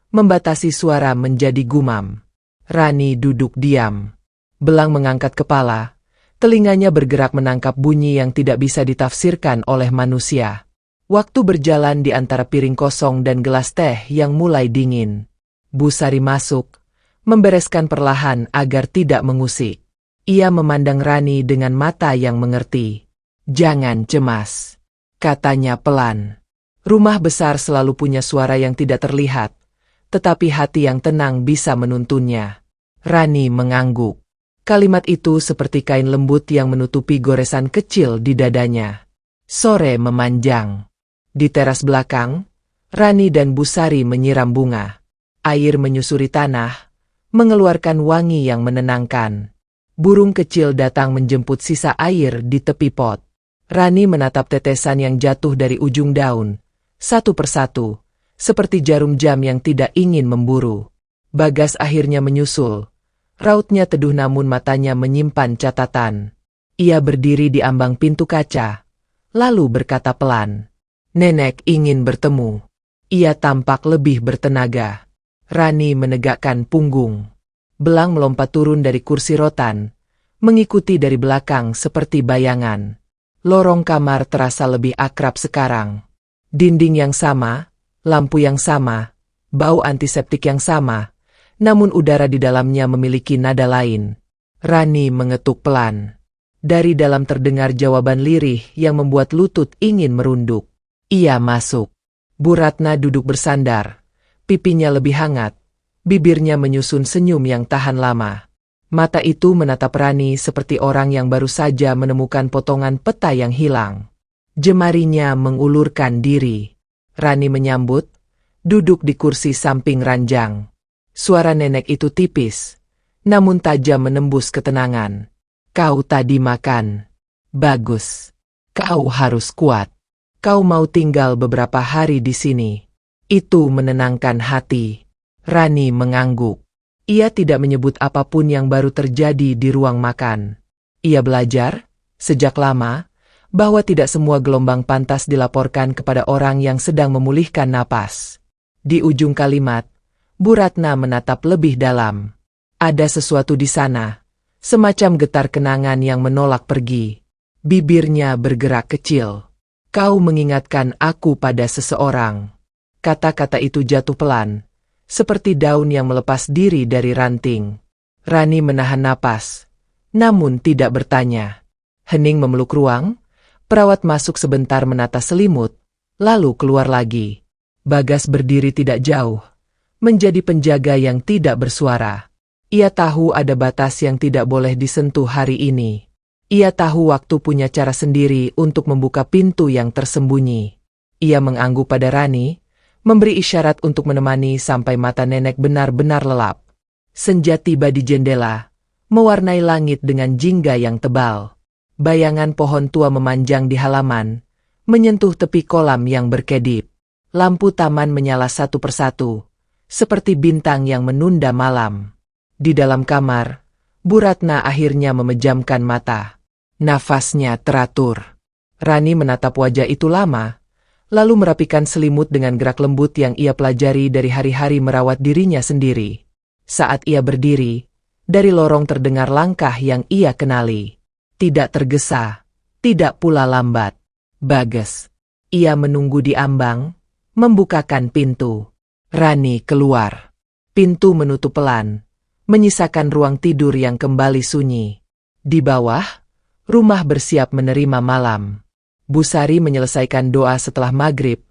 membatasi suara menjadi gumam. Rani duduk diam. Belang mengangkat kepala, telinganya bergerak menangkap bunyi yang tidak bisa ditafsirkan oleh manusia. Waktu berjalan di antara piring kosong dan gelas teh yang mulai dingin. Bu Sari masuk, membereskan perlahan agar tidak mengusik. Ia memandang Rani dengan mata yang mengerti. Jangan cemas, katanya pelan. Rumah besar selalu punya suara yang tidak terlihat, tetapi hati yang tenang bisa menuntunnya. Rani mengangguk. Kalimat itu seperti kain lembut yang menutupi goresan kecil di dadanya. Sore memanjang. Di teras belakang, Rani dan Bu Sari menyiram bunga. Air menyusuri tanah, mengeluarkan wangi yang menenangkan. Burung kecil datang menjemput sisa air di tepi pot. Rani menatap tetesan yang jatuh dari ujung daun, satu persatu, seperti jarum jam yang tidak ingin memburu. Bagas akhirnya menyusul. Rautnya teduh namun matanya menyimpan catatan. Ia berdiri di ambang pintu kaca, lalu berkata pelan, "Nenek ingin bertemu." Ia tampak lebih bertenaga. Rani menegakkan punggung. Belang melompat turun dari kursi rotan, mengikuti dari belakang seperti bayangan. Lorong kamar terasa lebih akrab sekarang. Dinding yang sama, lampu yang sama, bau antiseptik yang sama, namun udara di dalamnya memiliki nada lain. Rani mengetuk pelan. Dari dalam terdengar jawaban lirih yang membuat lutut ingin merunduk. Ia masuk. Bu Ratna duduk bersandar. Pipinya lebih hangat. Bibirnya menyusun senyum yang tahan lama. Mata itu menatap Rani seperti orang yang baru saja menemukan potongan peta yang hilang. Jemarinya mengulurkan diri. Rani menyambut, duduk di kursi samping ranjang. Suara nenek itu tipis, namun tajam menembus ketenangan. Kau tadi makan. Bagus. Kau harus kuat. Kau mau tinggal beberapa hari di sini. Itu menenangkan hati. Rani mengangguk. Ia tidak menyebut apapun yang baru terjadi di ruang makan. Ia belajar, sejak lama, bahwa tidak semua gelombang pantas dilaporkan kepada orang yang sedang memulihkan napas. Di ujung kalimat, Bu Ratna menatap lebih dalam. Ada sesuatu di sana, semacam getar kenangan yang menolak pergi. Bibirnya bergerak kecil. Kau mengingatkan aku pada seseorang. Kata-kata itu jatuh pelan, seperti daun yang melepas diri dari ranting. Rani menahan napas, namun tidak bertanya. Hening memeluk ruang, perawat masuk sebentar menata selimut, lalu keluar lagi. Bagas berdiri tidak jauh, menjadi penjaga yang tidak bersuara. Ia tahu ada batas yang tidak boleh disentuh hari ini. Ia tahu waktu punya cara sendiri untuk membuka pintu yang tersembunyi. Ia mengangguk pada Rani, memberi isyarat untuk menemani sampai mata nenek benar-benar lelap. Senja tiba di jendela, mewarnai langit dengan jingga yang tebal. Bayangan pohon tua memanjang di halaman, menyentuh tepi kolam yang berkedip. Lampu taman menyala satu persatu, seperti bintang yang menunda malam. Di dalam kamar, Bu Ratna akhirnya memejamkan mata. Nafasnya teratur. Rani menatap wajah itu lama, lalu merapikan selimut dengan gerak lembut yang ia pelajari dari hari-hari merawat dirinya sendiri. Saat ia berdiri, dari lorong terdengar langkah yang ia kenali. Tidak tergesa, tidak pula lambat. Bagas. Ia menunggu di ambang, membukakan pintu. Rani keluar. Pintu menutup pelan, menyisakan ruang tidur yang kembali sunyi. Di bawah, rumah bersiap menerima malam. Bu Sari menyelesaikan doa setelah maghrib,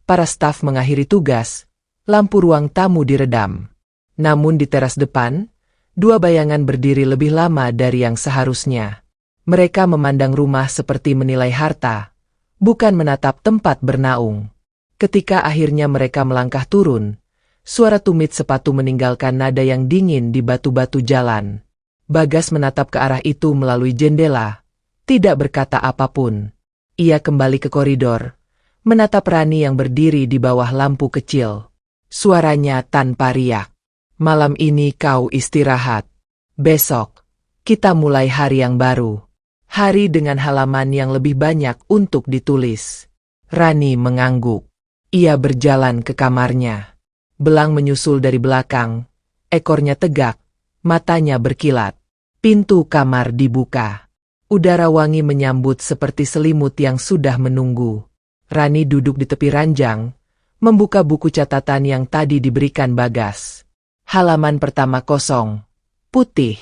para staf mengakhiri tugas, lampu ruang tamu diredam. Namun di teras depan, dua bayangan berdiri lebih lama dari yang seharusnya. Mereka memandang rumah seperti menilai harta, bukan menatap tempat bernaung. Ketika akhirnya mereka melangkah turun, suara tumit sepatu meninggalkan nada yang dingin di batu-batu jalan. Bagas menatap ke arah itu melalui jendela, tidak berkata apapun. Ia kembali ke koridor, menatap Rani yang berdiri di bawah lampu kecil. Suaranya tanpa riak. Malam ini kau istirahat. Besok, kita mulai hari yang baru. Hari dengan halaman yang lebih banyak untuk ditulis. Rani mengangguk. Ia berjalan ke kamarnya. Belang menyusul dari belakang, ekornya tegak, matanya berkilat. Pintu kamar dibuka. Udara wangi menyambut seperti selimut yang sudah menunggu. Rani duduk di tepi ranjang, membuka buku catatan yang tadi diberikan Bagas. Halaman pertama kosong, putih,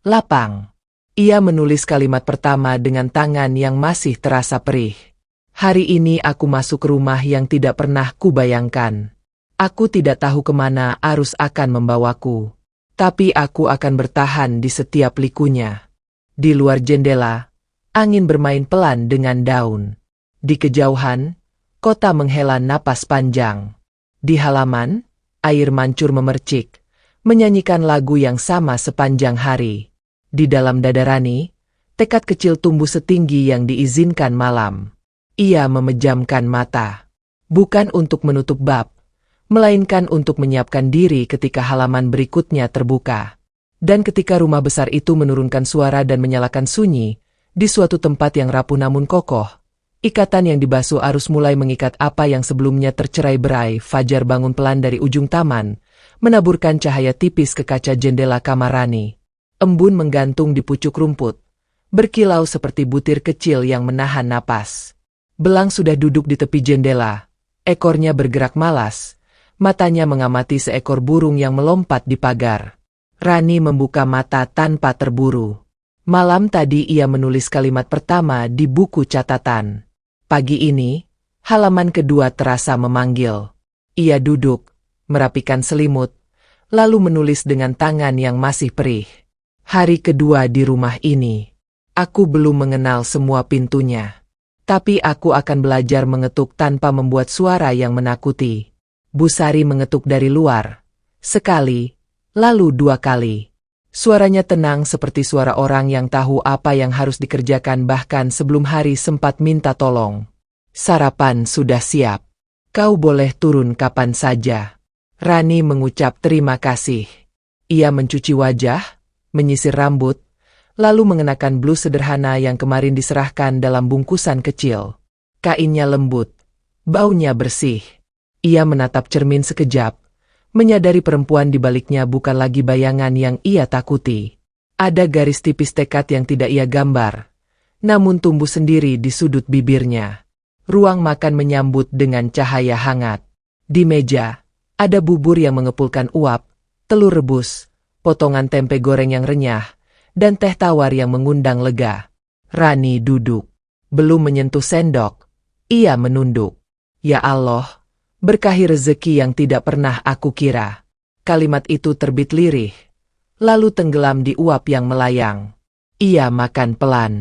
lapang. Ia menulis kalimat pertama dengan tangan yang masih terasa perih. Hari ini aku masuk rumah yang tidak pernah kubayangkan. Aku tidak tahu kemana arus akan membawaku. Tapi aku akan bertahan di setiap likunya. Di luar jendela, angin bermain pelan dengan daun. Di kejauhan, kota menghela napas panjang. Di halaman, air mancur memercik, menyanyikan lagu yang sama sepanjang hari. Di dalam dada Rani, tekad kecil tumbuh setinggi yang diizinkan malam. Ia memejamkan mata. Bukan untuk menutup bab, melainkan untuk menyiapkan diri ketika halaman berikutnya terbuka. Dan ketika rumah besar itu menurunkan suara dan menyalakan sunyi, di suatu tempat yang rapuh namun kokoh, ikatan yang dibasuh arus mulai mengikat apa yang sebelumnya tercerai-berai. Fajar bangun pelan dari ujung taman, menaburkan cahaya tipis ke kaca jendela kamar Rani. Embun menggantung di pucuk rumput, berkilau seperti butir kecil yang menahan napas. Belang sudah duduk di tepi jendela, ekornya bergerak malas, matanya mengamati seekor burung yang melompat di pagar. Rani membuka mata tanpa terburu. Malam tadi ia menulis kalimat pertama di buku catatan. Pagi ini, halaman kedua terasa memanggil. Ia duduk, merapikan selimut, lalu menulis dengan tangan yang masih perih. Hari kedua di rumah ini. Aku belum mengenal semua pintunya. Tapi aku akan belajar mengetuk tanpa membuat suara yang menakuti. Bu Sari mengetuk dari luar. Sekali, lalu dua kali. Suaranya tenang seperti suara orang yang tahu apa yang harus dikerjakan bahkan sebelum hari sempat minta tolong. Sarapan sudah siap. Kau boleh turun kapan saja. Rani mengucap terima kasih. Ia mencuci wajah, menyisir rambut, lalu mengenakan blus sederhana yang kemarin diserahkan dalam bungkusan kecil. Kainnya lembut, baunya bersih. Ia menatap cermin sekejap, menyadari perempuan di baliknya bukan lagi bayangan yang ia takuti. Ada garis tipis tekad yang tidak ia gambar, namun tumbuh sendiri di sudut bibirnya. Ruang makan menyambut dengan cahaya hangat. Di meja, ada bubur yang mengepulkan uap, telur rebus, potongan tempe goreng yang renyah, dan teh tawar yang mengundang lega. Rani duduk. Belum menyentuh sendok, ia menunduk. Ya Allah, berkahi rezeki yang tidak pernah aku kira. Kalimat itu terbit lirih, lalu tenggelam di uap yang melayang. Ia makan pelan.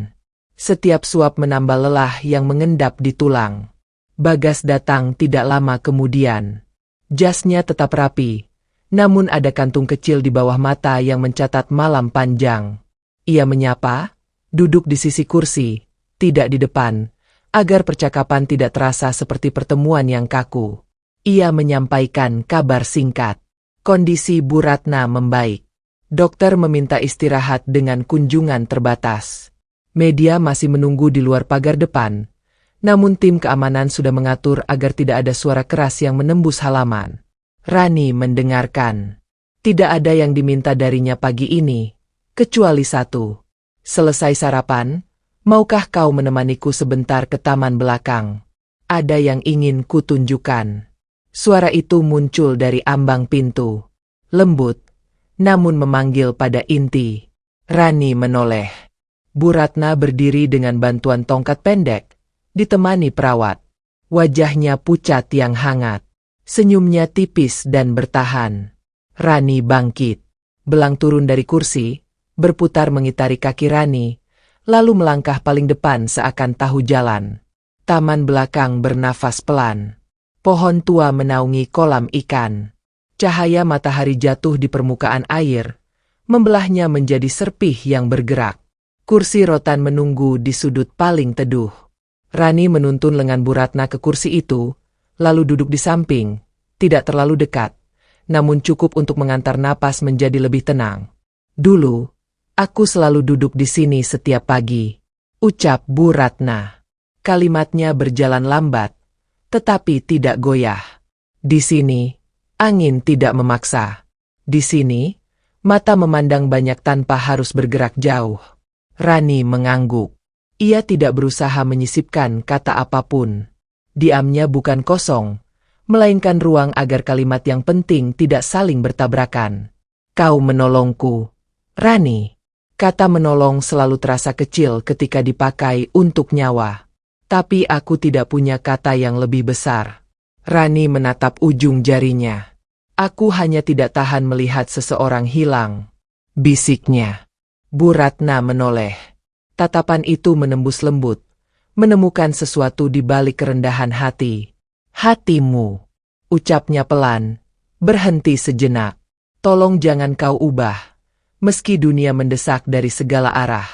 Setiap suap menambah lelah yang mengendap di tulang. Bagas datang tidak lama kemudian. Jasnya tetap rapi, namun ada kantung kecil di bawah mata yang mencatat malam panjang. Ia menyapa, duduk di sisi kursi, tidak di depan, agar percakapan tidak terasa seperti pertemuan yang kaku. Ia menyampaikan kabar singkat. Kondisi Bu Ratna membaik. Dokter meminta istirahat dengan kunjungan terbatas. Media masih menunggu di luar pagar depan, namun tim keamanan sudah mengatur agar tidak ada suara keras yang menembus halaman. Rani mendengarkan. Tidak ada yang diminta darinya pagi ini, kecuali satu. Selesai sarapan, maukah kau menemaniku sebentar ke taman belakang? Ada yang ingin kutunjukkan. Suara itu muncul dari ambang pintu. Lembut, namun memanggil pada inti. Rani menoleh. Bu Ratna berdiri dengan bantuan tongkat pendek, ditemani perawat. Wajahnya pucat yang hangat. Senyumnya tipis dan bertahan. Rani bangkit. Belang turun dari kursi, berputar mengitari kaki Rani, lalu melangkah paling depan seakan tahu jalan. Taman belakang bernafas pelan. Pohon tua menaungi kolam ikan. Cahaya matahari jatuh di permukaan air, membelahnya menjadi serpih yang bergerak. Kursi rotan menunggu di sudut paling teduh. Rani menuntun lengan Bu Ratna ke kursi itu, lalu duduk di samping, tidak terlalu dekat, namun cukup untuk mengantar napas menjadi lebih tenang. Dulu, aku selalu duduk di sini setiap pagi, ucap Bu Ratna. Kalimatnya berjalan lambat, tetapi tidak goyah. Di sini, angin tidak memaksa. Di sini, mata memandang banyak tanpa harus bergerak jauh. Rani mengangguk. Ia tidak berusaha menyisipkan kata apapun. Diamnya bukan kosong, melainkan ruang agar kalimat yang penting tidak saling bertabrakan. Kau menolongku, Rani. Kata menolong selalu terasa kecil ketika dipakai untuk nyawa. Tapi aku tidak punya kata yang lebih besar. Rani menatap ujung jarinya. Aku hanya tidak tahan melihat seseorang hilang. Bisiknya. Bu Ratna menoleh. Tatapan itu menembus lembut, menemukan sesuatu di balik kerendahan hati. Hatimu, ucapnya pelan, berhenti sejenak. Tolong jangan kau ubah, meski dunia mendesak dari segala arah.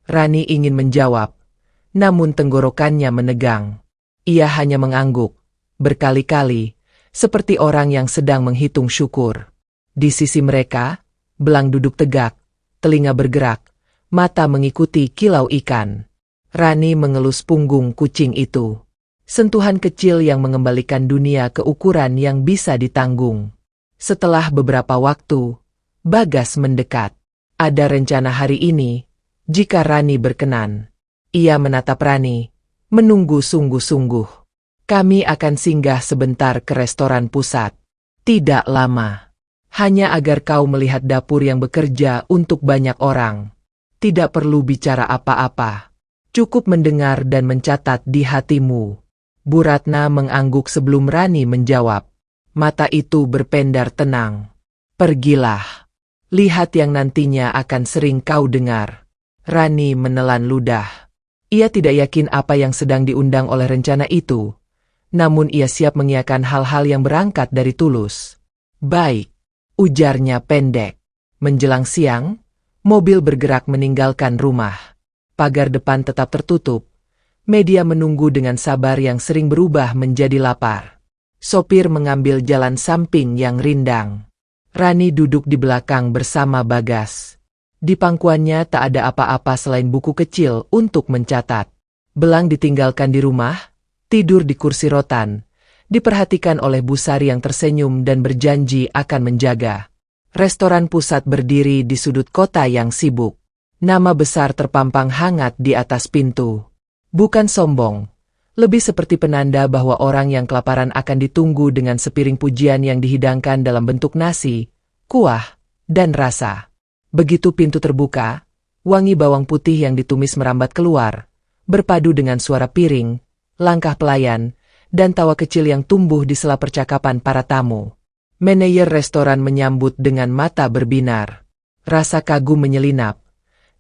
Rani ingin menjawab, namun tenggorokannya menegang. Ia hanya mengangguk, berkali-kali, seperti orang yang sedang menghitung syukur. Di sisi mereka, belang duduk tegak, telinga bergerak, mata mengikuti kilau ikan. Rani mengelus punggung kucing itu. Sentuhan kecil yang mengembalikan dunia ke ukuran yang bisa ditanggung. Setelah beberapa waktu, Bagas mendekat. Ada rencana hari ini, jika Rani berkenan. Ia menatap Rani, menunggu sungguh-sungguh. Kami akan singgah sebentar ke restoran pusat. Tidak lama. Hanya agar kau melihat dapur yang bekerja untuk banyak orang. Tidak perlu bicara apa-apa. Cukup mendengar dan mencatat di hatimu. Bu Ratna mengangguk sebelum Rani menjawab. Mata itu berpendar tenang. Pergilah. Lihat yang nantinya akan sering kau dengar. Rani menelan ludah. Ia tidak yakin apa yang sedang diundang oleh rencana itu. Namun ia siap mengiyakan hal-hal yang berangkat dari tulus. Baik. Ujarnya pendek. Menjelang siang, mobil bergerak meninggalkan rumah. Pagar depan tetap tertutup. Media menunggu dengan sabar yang sering berubah menjadi lapar. Sopir mengambil jalan samping yang rindang. Rani duduk di belakang bersama Bagas. Di pangkuannya tak ada apa-apa selain buku kecil untuk mencatat. Belang ditinggalkan di rumah, tidur di kursi rotan, diperhatikan oleh Bu Sari yang tersenyum dan berjanji akan menjaga. Restoran pusat berdiri di sudut kota yang sibuk. Nama besar terpampang hangat di atas pintu. Bukan sombong, lebih seperti penanda bahwa orang yang kelaparan akan ditunggu dengan sepiring pujian yang dihidangkan dalam bentuk nasi, kuah, dan rasa. Begitu pintu terbuka, wangi bawang putih yang ditumis merambat keluar, berpadu dengan suara piring, langkah pelayan, dan tawa kecil yang tumbuh di sela percakapan para tamu. Manajer restoran menyambut dengan mata berbinar. Rasa kagum menyelinap,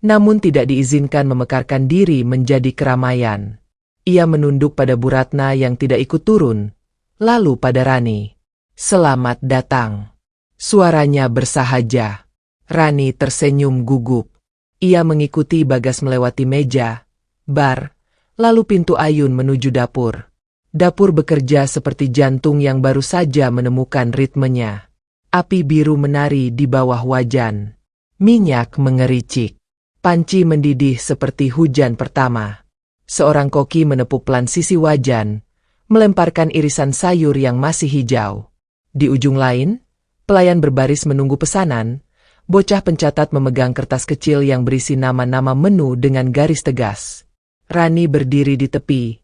namun tidak diizinkan memekarkan diri menjadi keramaian. Ia menunduk pada Bu Ratna yang tidak ikut turun, lalu pada Rani. "Selamat datang." Suaranya bersahaja. Rani tersenyum gugup. Ia mengikuti Bagas melewati meja, bar, lalu pintu ayun menuju dapur. Dapur bekerja seperti jantung yang baru saja menemukan ritmenya. Api biru menari di bawah wajan. Minyak mengericik. Panci mendidih seperti hujan pertama. Seorang koki menepuk pelan sisi wajan, melemparkan irisan sayur yang masih hijau. Di ujung lain, pelayan berbaris menunggu pesanan. Bocah pencatat memegang kertas kecil yang berisi nama-nama menu dengan garis tegas. Rani berdiri di tepi,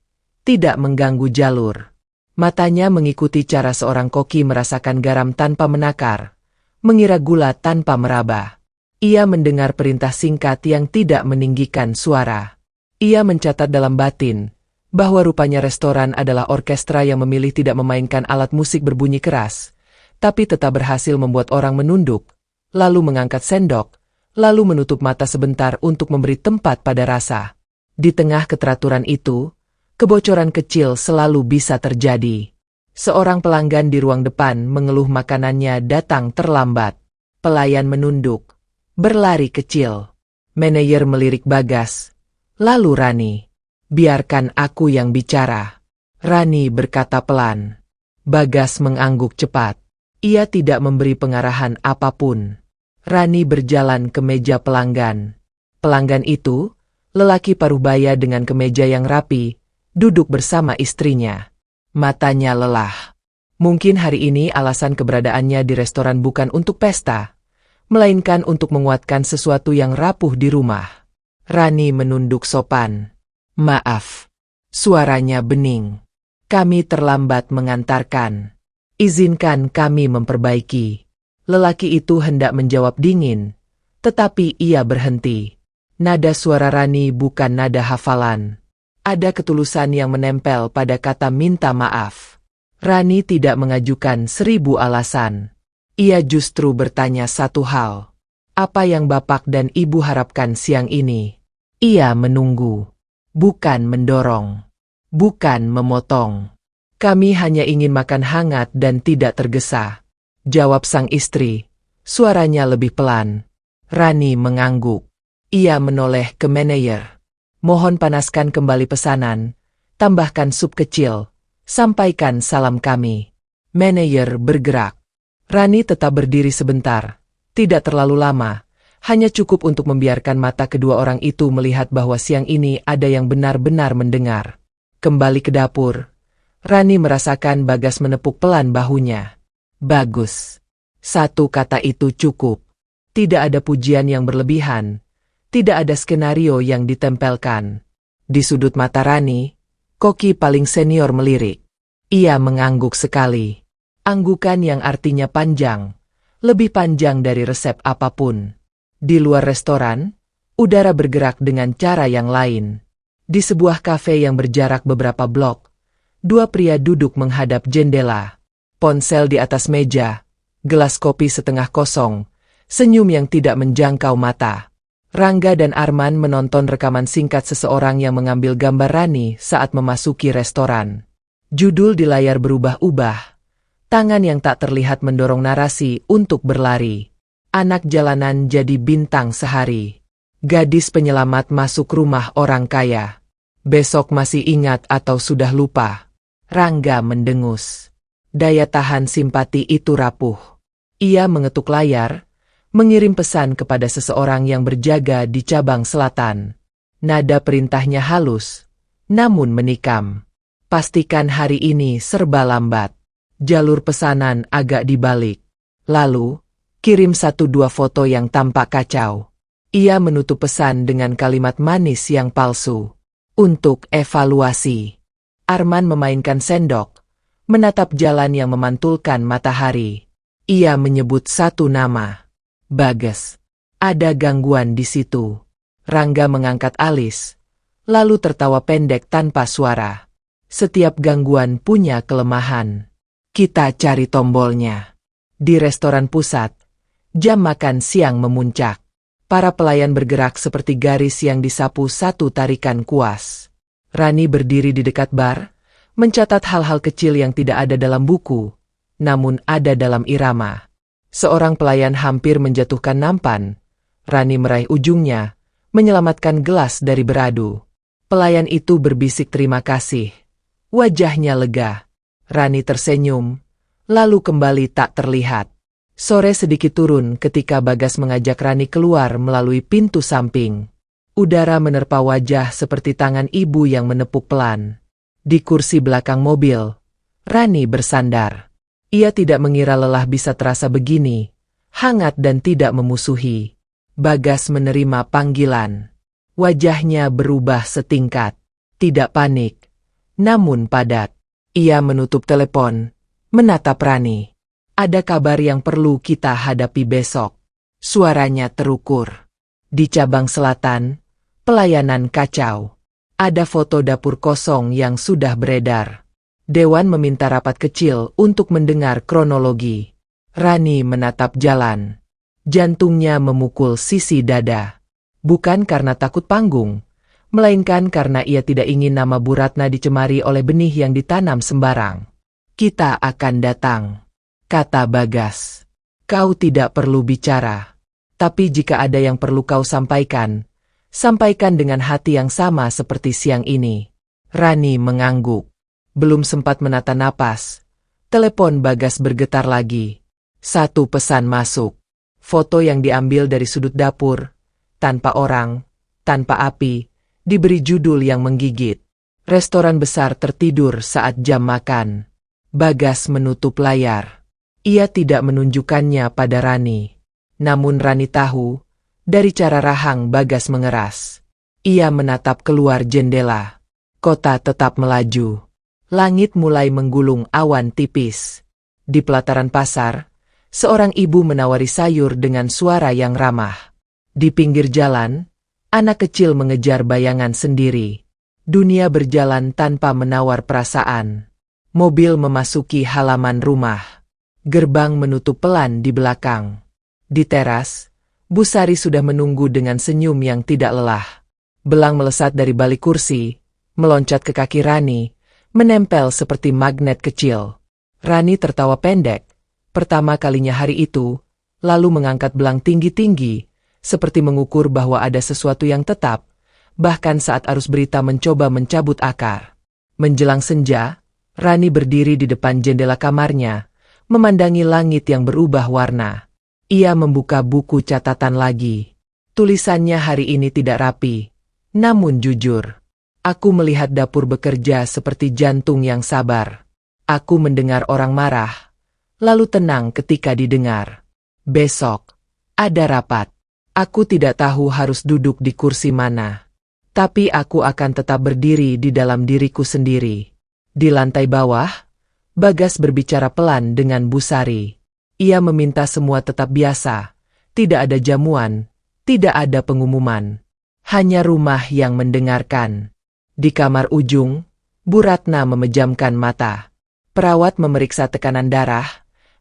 tidak mengganggu jalur. Matanya mengikuti cara seorang koki merasakan garam tanpa menakar, mengira gula tanpa meraba. Ia mendengar perintah singkat yang tidak meninggikan suara. Ia mencatat dalam batin bahwa rupanya restoran adalah orkestra yang memilih tidak memainkan alat musik berbunyi keras, tapi tetap berhasil membuat orang menunduk, lalu mengangkat sendok, lalu menutup mata sebentar untuk memberi tempat pada rasa. Di tengah keteraturan itu, kebocoran kecil selalu bisa terjadi. Seorang pelanggan di ruang depan mengeluh makanannya datang terlambat. Pelayan menunduk, berlari kecil. Manajer melirik Bagas. Lalu Rani. "Biarkan aku yang bicara." Rani berkata pelan. Bagas mengangguk cepat. Ia tidak memberi pengarahan apapun. Rani berjalan ke meja pelanggan. Pelanggan itu, lelaki parubaya dengan kemeja yang rapi, duduk bersama istrinya. Matanya lelah. Mungkin hari ini alasan keberadaannya di restoran bukan untuk pesta, melainkan untuk menguatkan sesuatu yang rapuh di rumah. Rani menunduk sopan. "Maaf." Suaranya bening. "Kami terlambat mengantarkan. Izinkan kami memperbaiki." Lelaki itu hendak menjawab dingin, tetapi ia berhenti. Nada suara Rani bukan nada hafalan. Ada ketulusan yang menempel pada kata minta maaf. Rani tidak mengajukan 1000 alasan. Ia justru bertanya satu hal. Apa yang Bapak dan Ibu harapkan siang ini? Ia menunggu. Bukan mendorong. Bukan memotong. "Kami hanya ingin makan hangat dan tidak tergesa," jawab sang istri. Suaranya lebih pelan. Rani mengangguk. Ia menoleh ke manajer. "Mohon panaskan kembali pesanan. Tambahkan sup kecil. Sampaikan salam kami." Manajer bergerak. Rani tetap berdiri sebentar. Tidak terlalu lama. Hanya cukup untuk membiarkan mata kedua orang itu melihat bahwa siang ini ada yang benar-benar mendengar. Kembali ke dapur. Rani merasakan Bagas menepuk pelan bahunya. "Bagus." Satu kata itu cukup. Tidak ada pujian yang berlebihan. Tidak ada skenario yang ditempelkan. Di sudut mata Rani, koki paling senior melirik. Ia mengangguk sekali. Anggukan yang artinya panjang. Lebih panjang dari resep apapun. Di luar restoran, udara bergerak dengan cara yang lain. Di sebuah kafe yang berjarak beberapa blok, dua pria duduk menghadap jendela. Ponsel di atas meja, gelas kopi setengah kosong, senyum yang tidak menjangkau mata. Rangga dan Arman menonton rekaman singkat seseorang yang mengambil gambar Rani saat memasuki restoran. Judul di layar berubah-ubah. Tangan yang tak terlihat mendorong narasi untuk berlari. Anak jalanan jadi bintang sehari. Gadis penyelamat masuk rumah orang kaya. Besok masih ingat atau sudah lupa? Rangga mendengus. Daya tahan simpati itu rapuh. Ia mengetuk layar, mengirim pesan kepada seseorang yang berjaga di cabang selatan. Nada perintahnya halus, namun menikam. Pastikan hari ini serba lambat. Jalur pesanan agak dibalik. Lalu, kirim 1-2 foto yang tampak kacau. Ia menutup pesan dengan kalimat manis yang palsu. Untuk evaluasi. Arman memainkan sendok, menatap jalan yang memantulkan matahari. Ia menyebut satu nama. Bagas. Ada gangguan di situ. Rangga mengangkat alis, lalu tertawa pendek tanpa suara. Setiap gangguan punya kelemahan. Kita cari tombolnya. Di restoran pusat, jam makan siang memuncak. Para pelayan bergerak seperti garis yang disapu satu tarikan kuas. Rani berdiri di dekat bar, mencatat hal-hal kecil yang tidak ada dalam buku, namun ada dalam irama. Seorang pelayan hampir menjatuhkan nampan. Rani meraih ujungnya, menyelamatkan gelas dari beradu. Pelayan itu berbisik terima kasih. Wajahnya lega. Rani tersenyum, lalu kembali tak terlihat. Sore sedikit turun ketika Bagas mengajak Rani keluar melalui pintu samping. Udara menerpa wajah seperti tangan ibu yang menepuk pelan. Di kursi belakang mobil, Rani bersandar. Ia tidak mengira lelah bisa terasa begini, hangat dan tidak memusuhi. Bagas menerima panggilan. Wajahnya berubah setingkat. Tidak panik, namun padat. Ia menutup telepon, menatap Rani. Ada kabar yang perlu kita hadapi besok. Suaranya terukur. Di cabang selatan, pelayanan kacau. Ada foto dapur kosong yang sudah beredar. Dewan meminta rapat kecil untuk mendengar kronologi. Rani menatap jalan. Jantungnya memukul sisi dada. Bukan karena takut panggung, melainkan karena ia tidak ingin nama Bu Ratna dicemari oleh benih yang ditanam sembarang. Kita akan datang, kata Bagas. Kau tidak perlu bicara. Tapi jika ada yang perlu kau sampaikan, sampaikan dengan hati yang sama seperti siang ini. Rani mengangguk. Belum sempat menata napas. Telepon Bagas bergetar lagi. Satu pesan masuk. Foto yang diambil dari sudut dapur. Tanpa orang, tanpa api, diberi judul yang menggigit. Restoran besar tertidur saat jam makan. Bagas menutup layar. Ia tidak menunjukkannya pada Rani. Namun Rani tahu, dari cara rahang Bagas mengeras. Ia menatap keluar jendela. Kota tetap melaju. Langit mulai menggulung awan tipis. Di pelataran pasar, seorang ibu menawari sayur dengan suara yang ramah. Di pinggir jalan, anak kecil mengejar bayangan sendiri. Dunia berjalan tanpa menawar perasaan. Mobil memasuki halaman rumah. Gerbang menutup pelan di belakang. Di teras, Bu Sari sudah menunggu dengan senyum yang tidak lelah. Belang melesat dari balik kursi, meloncat ke kaki Rani, menempel seperti magnet kecil. Rani tertawa pendek, pertama kalinya hari itu, lalu mengangkat belang tinggi-tinggi, seperti mengukur bahwa ada sesuatu yang tetap, bahkan saat arus berita mencoba mencabut akar. Menjelang senja, Rani berdiri di depan jendela kamarnya, memandangi langit yang berubah warna. Ia membuka buku catatan lagi. Tulisannya hari ini tidak rapi, namun jujur. Aku melihat dapur bekerja seperti jantung yang sabar. Aku mendengar orang marah, lalu tenang ketika didengar. Besok, ada rapat. Aku tidak tahu harus duduk di kursi mana. Tapi aku akan tetap berdiri di dalam diriku sendiri. Di lantai bawah, Bagas berbicara pelan dengan Bu Sari. Ia meminta semua tetap biasa. Tidak ada jamuan, tidak ada pengumuman. Hanya rumah yang mendengarkan. Di kamar ujung, Bu Ratna memejamkan mata. Perawat memeriksa tekanan darah,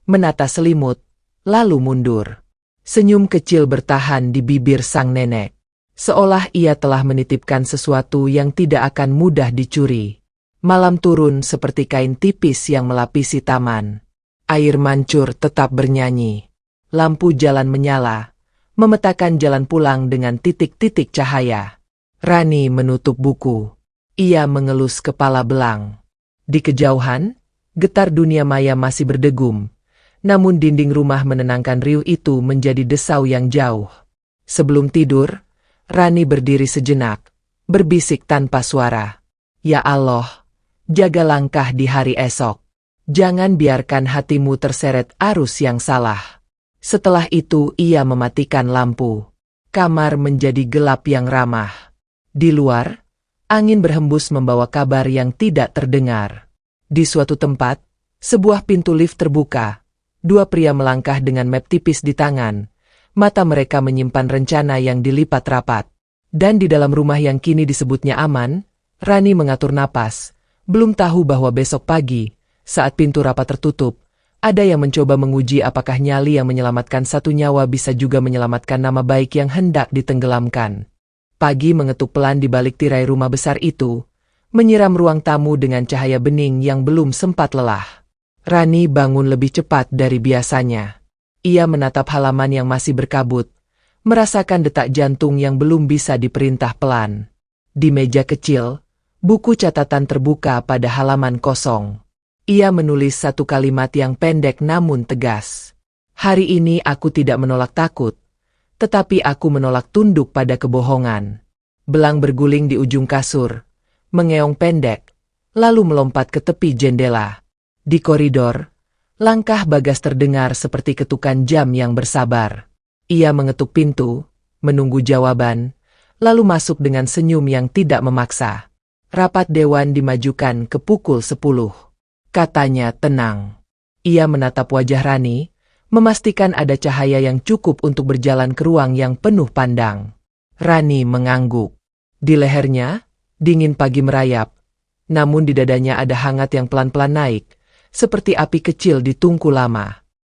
menata selimut, lalu mundur. Senyum kecil bertahan di bibir sang nenek. Seolah ia telah menitipkan sesuatu yang tidak akan mudah dicuri. Malam turun seperti kain tipis yang melapisi taman. Air mancur tetap bernyanyi. Lampu jalan menyala, memetakan jalan pulang dengan titik-titik cahaya. Rani menutup buku. Ia mengelus kepala belang. Di kejauhan, getar dunia maya masih berdegum. Namun dinding rumah menenangkan riuh itu menjadi desau yang jauh. Sebelum tidur, Rani berdiri sejenak, berbisik tanpa suara. Ya Allah, jaga langkah di hari esok. Jangan biarkan hatimu terseret arus yang salah. Setelah itu ia mematikan lampu. Kamar menjadi gelap yang ramah. Di luar, angin berhembus membawa kabar yang tidak terdengar. Di suatu tempat, sebuah pintu lift terbuka. Dua pria melangkah dengan map tipis di tangan. Mata mereka menyimpan rencana yang dilipat rapat. Dan di dalam rumah yang kini disebutnya aman, Rani mengatur napas. Belum tahu bahwa besok pagi, saat pintu rapat tertutup, ada yang mencoba menguji apakah nyali yang menyelamatkan satu nyawa bisa juga menyelamatkan nama baik yang hendak ditenggelamkan. Pagi mengetuk pelan di balik tirai rumah besar itu, menyiram ruang tamu dengan cahaya bening yang belum sempat lelah. Rani bangun lebih cepat dari biasanya. Ia menatap halaman yang masih berkabut, merasakan detak jantung yang belum bisa diperintah pelan. Di meja kecil, buku catatan terbuka pada halaman kosong. Ia menulis satu kalimat yang pendek namun tegas. Hari ini aku tidak menolak takut, tetapi aku menolak tunduk pada kebohongan. Belang berguling di ujung kasur, mengeong pendek, lalu melompat ke tepi jendela. Di koridor, langkah Bagas terdengar seperti ketukan jam yang bersabar. Ia mengetuk pintu, menunggu jawaban, lalu masuk dengan senyum yang tidak memaksa. Rapat dewan dimajukan ke pukul 10. Katanya tenang. Ia menatap wajah Rani, memastikan ada cahaya yang cukup untuk berjalan ke ruang yang penuh pandang. Rani mengangguk. Di lehernya, dingin pagi merayap. Namun di dadanya ada hangat yang pelan-pelan naik, seperti api kecil di tungku lama.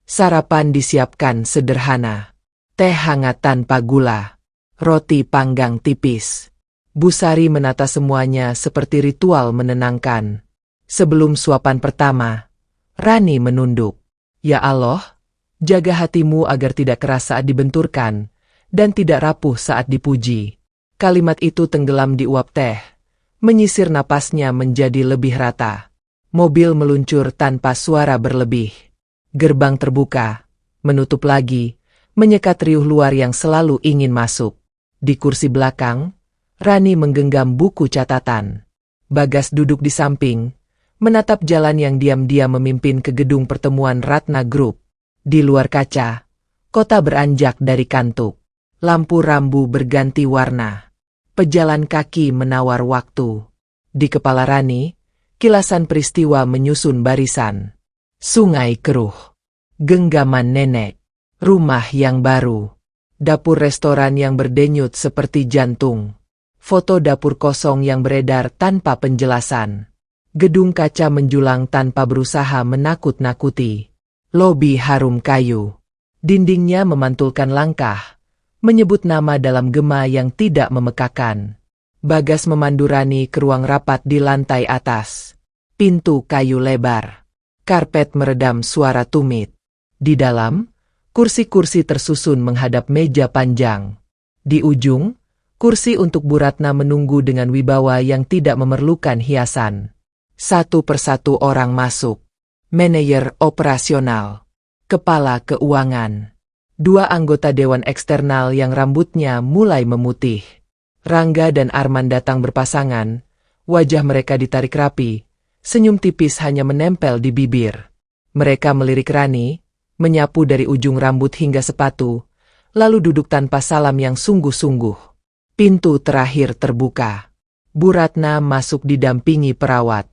Sarapan disiapkan sederhana. Teh hangat tanpa gula. Roti panggang tipis. Bu Sari menata semuanya seperti ritual menenangkan. Sebelum suapan pertama, Rani menunduk. Ya Allah, jaga hatimu agar tidak keras saat dibenturkan, dan tidak rapuh saat dipuji. Kalimat itu tenggelam di uap teh, menyisir napasnya menjadi lebih rata. Mobil meluncur tanpa suara berlebih. Gerbang terbuka, menutup lagi, menyekat riuh luar yang selalu ingin masuk. Di kursi belakang, Rani menggenggam buku catatan. Bagas duduk di samping, menatap jalan yang diam-diam memimpin ke gedung pertemuan Ratna Group. Di luar kaca, kota beranjak dari kantuk. Lampu rambu berganti warna. Pejalan kaki menawar waktu. Di kepala Rani, kilasan peristiwa menyusun barisan. Sungai keruh. Genggaman nenek. Rumah yang baru. Dapur restoran yang berdenyut seperti jantung. Foto dapur kosong yang beredar tanpa penjelasan. Gedung kaca menjulang tanpa berusaha menakut-nakuti. Lobi harum kayu. Dindingnya memantulkan langkah, menyebut nama dalam gema yang tidak memekakan. Bagas memandu Rani ke ruang rapat di lantai atas. Pintu kayu lebar. Karpet meredam suara tumit. Di dalam, kursi-kursi tersusun menghadap meja panjang. Di ujung, kursi untuk Bu Ratna menunggu dengan wibawa yang tidak memerlukan hiasan. Satu persatu orang masuk. Manajer operasional. Kepala keuangan. Dua anggota dewan eksternal yang rambutnya mulai memutih. Rangga dan Arman datang berpasangan, wajah mereka ditarik rapi, senyum tipis hanya menempel di bibir. Mereka melirik Rani, menyapu dari ujung rambut hingga sepatu, lalu duduk tanpa salam yang sungguh-sungguh. Pintu terakhir terbuka. Bu Ratna masuk didampingi perawat.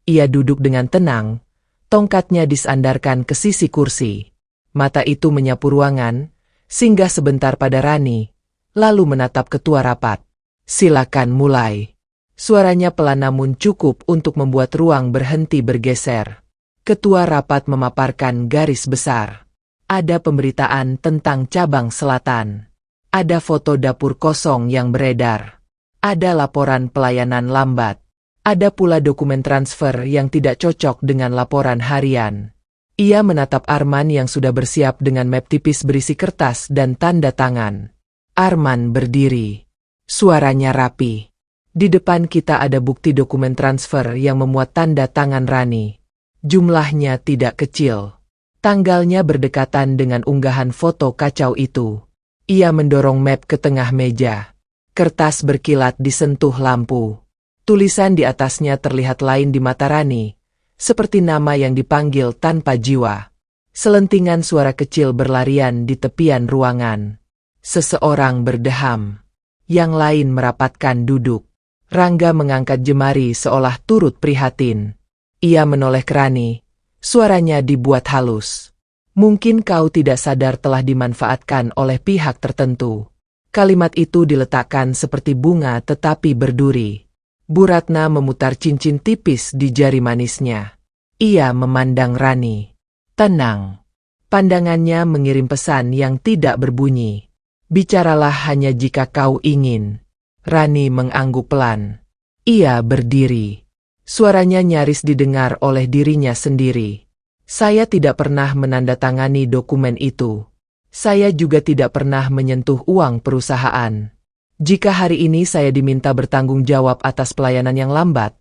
Ia duduk dengan tenang, tongkatnya disandarkan ke sisi kursi. Mata itu menyapu ruangan, singgah sebentar pada Rani, lalu menatap ketua rapat. Silakan mulai. Suaranya pelan namun cukup untuk membuat ruang berhenti bergeser. Ketua rapat memaparkan garis besar. Ada pemberitaan tentang cabang selatan. Ada foto dapur kosong yang beredar. Ada laporan pelayanan lambat. Ada pula dokumen transfer yang tidak cocok dengan laporan harian. Ia menatap Arman yang sudah bersiap dengan map tipis berisi kertas dan tanda tangan. Arman berdiri. Suaranya rapi. Di depan kita ada bukti dokumen transfer yang memuat tanda tangan Rani. Jumlahnya tidak kecil. Tanggalnya berdekatan dengan unggahan foto kacau itu. Ia mendorong map ke tengah meja. Kertas berkilat disentuh lampu. Tulisan di atasnya terlihat lain di mata Rani, seperti nama yang dipanggil tanpa jiwa. Selentingan suara kecil berlarian di tepian ruangan. Seseorang berdeham. Yang lain merapatkan duduk. Rangga mengangkat jemari seolah turut prihatin. Ia menoleh ke Rani. Suaranya dibuat halus. Mungkin kau tidak sadar telah dimanfaatkan oleh pihak tertentu. Kalimat itu diletakkan seperti bunga tetapi berduri. Bu Ratna memutar cincin tipis di jari manisnya. Ia memandang Rani. Tenang. Pandangannya mengirim pesan yang tidak berbunyi. Bicaralah hanya jika kau ingin. Rani mengangguk pelan. Ia berdiri. Suaranya nyaris didengar oleh dirinya sendiri. Saya tidak pernah menandatangani dokumen itu. Saya juga tidak pernah menyentuh uang perusahaan. Jika hari ini saya diminta bertanggung jawab atas pelayanan yang lambat,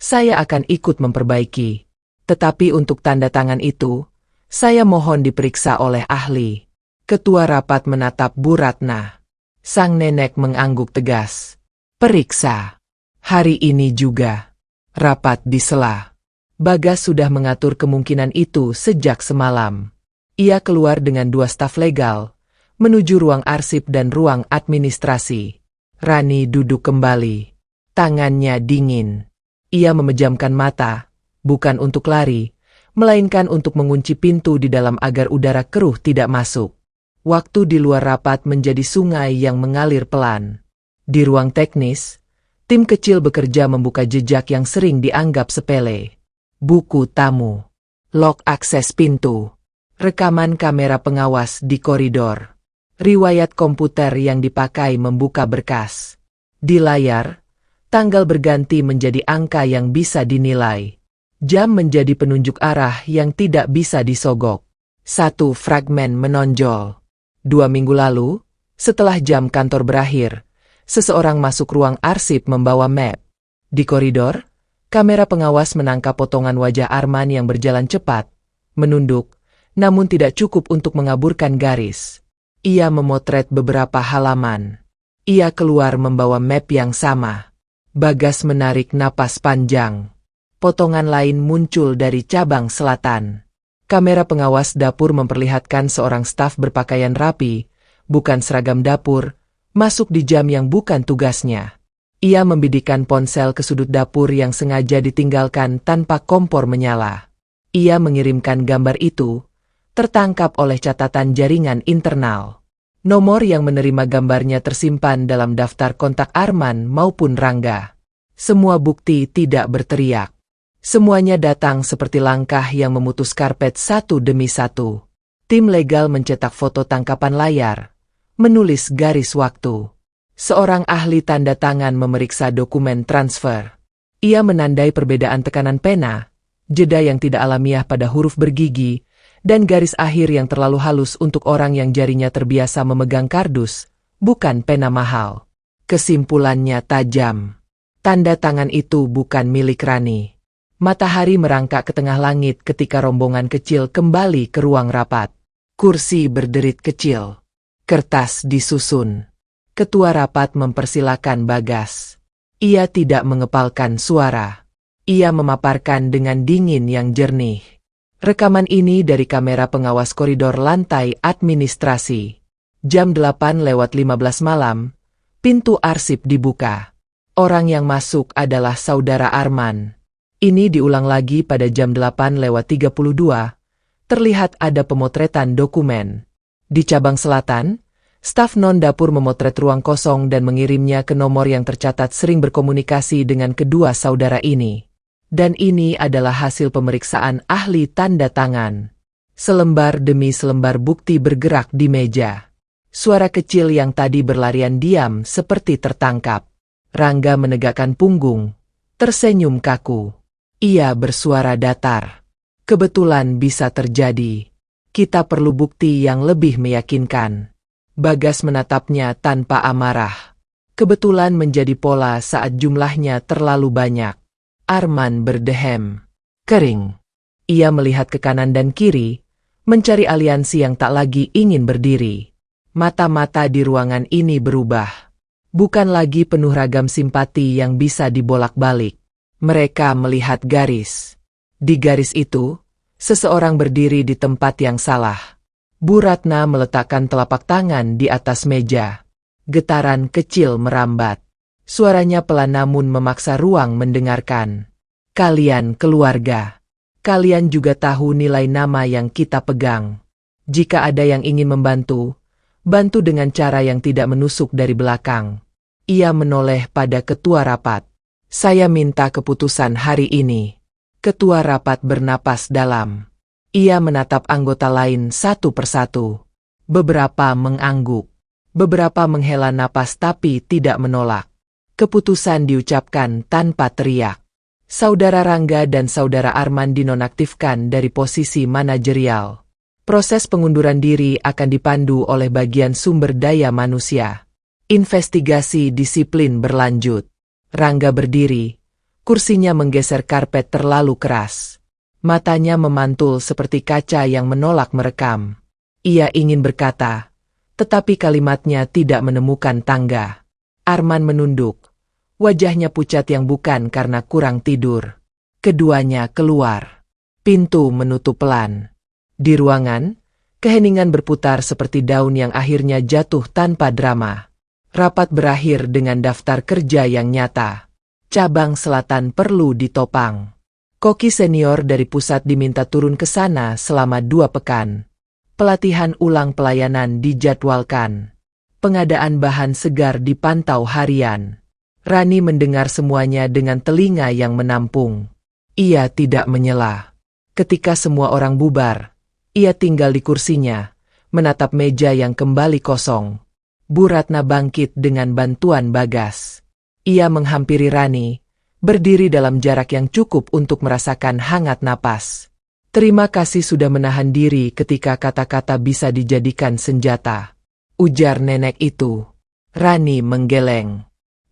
saya akan ikut memperbaiki. Tetapi untuk tanda tangan itu, saya mohon diperiksa oleh ahli. Ketua rapat menatap Bu Ratna. Sang nenek mengangguk tegas. Periksa. Hari ini juga. Rapat disela. Bagas sudah mengatur kemungkinan itu sejak semalam. Ia keluar dengan 2 staf legal, menuju ruang arsip dan ruang administrasi. Rani duduk kembali. Tangannya dingin. Ia memejamkan mata, bukan untuk lari, melainkan untuk mengunci pintu di dalam agar udara keruh tidak masuk. Waktu di luar rapat menjadi sungai yang mengalir pelan. Di ruang teknis, tim kecil bekerja membuka jejak yang sering dianggap sepele. Buku tamu, log akses pintu, rekaman kamera pengawas di koridor, riwayat komputer yang dipakai membuka berkas. Di layar, tanggal berganti menjadi angka yang bisa dinilai. Jam menjadi penunjuk arah yang tidak bisa disogok. 1 fragmen menonjol. 2 minggu lalu, setelah jam kantor berakhir, seseorang masuk ruang arsip membawa map. Di koridor, kamera pengawas menangkap potongan wajah Arman yang berjalan cepat, menunduk, namun tidak cukup untuk mengaburkan garis. Ia memotret beberapa halaman. Ia keluar membawa map yang sama. Bagas menarik napas panjang. Potongan lain muncul dari cabang selatan. Kamera pengawas dapur memperlihatkan seorang staf berpakaian rapi, bukan seragam dapur, masuk di jam yang bukan tugasnya. Ia membidikkan ponsel ke sudut dapur yang sengaja ditinggalkan tanpa kompor menyala. Ia mengirimkan gambar itu, tertangkap oleh catatan jaringan internal. Nomor yang menerima gambarnya tersimpan dalam daftar kontak Arman maupun Rangga. Semua bukti tidak berteriak. Semuanya datang seperti langkah yang memutus karpet satu demi satu. Tim legal mencetak foto tangkapan layar, menulis garis waktu. Seorang ahli tanda tangan memeriksa dokumen transfer. Ia menandai perbedaan tekanan pena, jeda yang tidak alamiah pada huruf bergigi, dan garis akhir yang terlalu halus untuk orang yang jarinya terbiasa memegang kardus, bukan pena mahal. Kesimpulannya tajam. Tanda tangan itu bukan milik Rani. Matahari merangkak ke tengah langit ketika rombongan kecil kembali ke ruang rapat. Kursi berderit kecil. Kertas disusun. Ketua rapat mempersilakan Bagas. Ia tidak mengepalkan suara. Ia memaparkan dengan dingin yang jernih. Rekaman ini dari kamera pengawas koridor lantai administrasi. Jam 8:15 malam, pintu arsip dibuka. Orang yang masuk adalah saudara Arman. Ini diulang lagi pada jam 8:32. Terlihat ada pemotretan dokumen. Di cabang selatan, staf non-dapur memotret ruang kosong dan mengirimnya ke nomor yang tercatat sering berkomunikasi dengan kedua saudara ini. Dan ini adalah hasil pemeriksaan ahli tanda tangan. Selembar demi selembar bukti bergerak di meja. Suara kecil yang tadi berlarian diam seperti tertangkap. Rangga menegakkan punggung, tersenyum kaku. Ia bersuara datar. Kebetulan bisa terjadi. Kita perlu bukti yang lebih meyakinkan. Bagas menatapnya tanpa amarah. Kebetulan menjadi pola saat jumlahnya terlalu banyak. Arman berdehem. Kering. Ia melihat ke kanan dan kiri, mencari aliansi yang tak lagi ingin berdiri. Mata-mata di ruangan ini berubah. Bukan lagi penuh ragam simpati yang bisa dibolak-balik. Mereka melihat garis. Di garis itu, seseorang berdiri di tempat yang salah. Bu Ratna meletakkan telapak tangan di atas meja. Getaran kecil merambat. Suaranya pelan namun memaksa ruang mendengarkan. Kalian keluarga. Kalian juga tahu nilai nama yang kita pegang. Jika ada yang ingin membantu, bantu dengan cara yang tidak menusuk dari belakang. Ia menoleh pada ketua rapat. Saya minta keputusan hari ini. Ketua rapat bernapas dalam. Ia menatap anggota lain satu persatu. Beberapa mengangguk. Beberapa menghela napas tapi tidak menolak. Keputusan diucapkan tanpa teriak. Saudara Rangga dan Saudara Arman dinonaktifkan dari posisi manajerial. Proses pengunduran diri akan dipandu oleh bagian sumber daya manusia. Investigasi disiplin berlanjut. Rangga berdiri. Kursinya menggeser karpet terlalu keras. Matanya memantul seperti kaca yang menolak merekam. Ia ingin berkata, tetapi kalimatnya tidak menemukan tangga. Arman menunduk. Wajahnya pucat yang bukan karena kurang tidur. Keduanya keluar. Pintu menutup pelan. Di ruangan, keheningan berputar seperti daun yang akhirnya jatuh tanpa drama. Rapat berakhir dengan daftar kerja yang nyata. Cabang Selatan perlu ditopang. Koki senior dari pusat diminta turun ke sana selama 2 pekan. Pelatihan ulang pelayanan dijadwalkan. Pengadaan bahan segar dipantau harian. Rani mendengar semuanya dengan telinga yang menampung. Ia tidak menyela. Ketika semua orang bubar, ia tinggal di kursinya, menatap meja yang kembali kosong. Bu Ratna bangkit dengan bantuan Bagas. Ia menghampiri Rani, berdiri dalam jarak yang cukup untuk merasakan hangat napas. Terima kasih sudah menahan diri ketika kata-kata bisa dijadikan senjata. Ujar nenek itu. Rani menggeleng.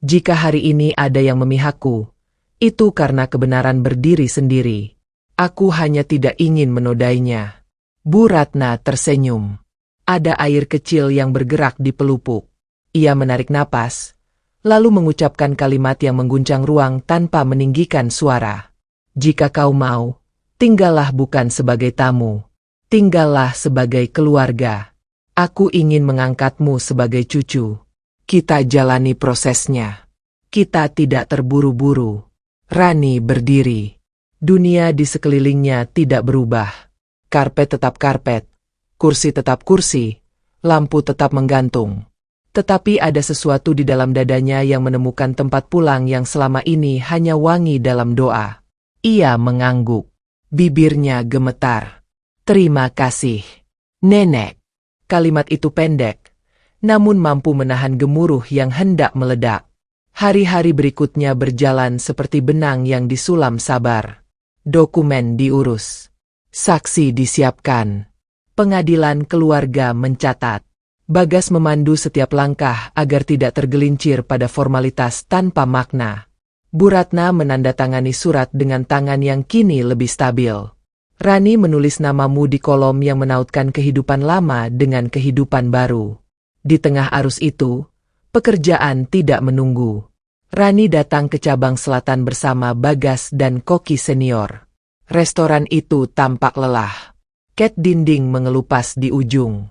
Jika hari ini ada yang memihakku, itu karena kebenaran berdiri sendiri. Aku hanya tidak ingin menodainya. Bu Ratna tersenyum. Ada air kecil yang bergerak di pelupuk. Ia menarik napas, lalu mengucapkan kalimat yang mengguncang ruang tanpa meninggikan suara. Jika kau mau, tinggallah bukan sebagai tamu. Tinggallah sebagai keluarga. Aku ingin mengangkatmu sebagai cucu. Kita jalani prosesnya. Kita tidak terburu-buru. Rani berdiri. Dunia di sekelilingnya tidak berubah. Karpet tetap karpet. Kursi tetap kursi. Lampu tetap menggantung. Tetapi ada sesuatu di dalam dadanya yang menemukan tempat pulang yang selama ini hanya wangi dalam doa. Ia mengangguk. Bibirnya gemetar. Terima kasih, Nenek. Kalimat itu pendek, namun mampu menahan gemuruh yang hendak meledak. Hari-hari berikutnya berjalan seperti benang yang disulam sabar. Dokumen diurus. Saksi disiapkan. Pengadilan keluarga mencatat. Bagas memandu setiap langkah agar tidak tergelincir pada formalitas tanpa makna. Bu Ratna menandatangani surat dengan tangan yang kini lebih stabil. Rani menulis namamu di kolom yang menautkan kehidupan lama dengan kehidupan baru. Di tengah arus itu, pekerjaan tidak menunggu. Rani datang ke cabang selatan bersama Bagas dan Koki senior. Restoran itu tampak lelah. Cat dinding mengelupas di ujung.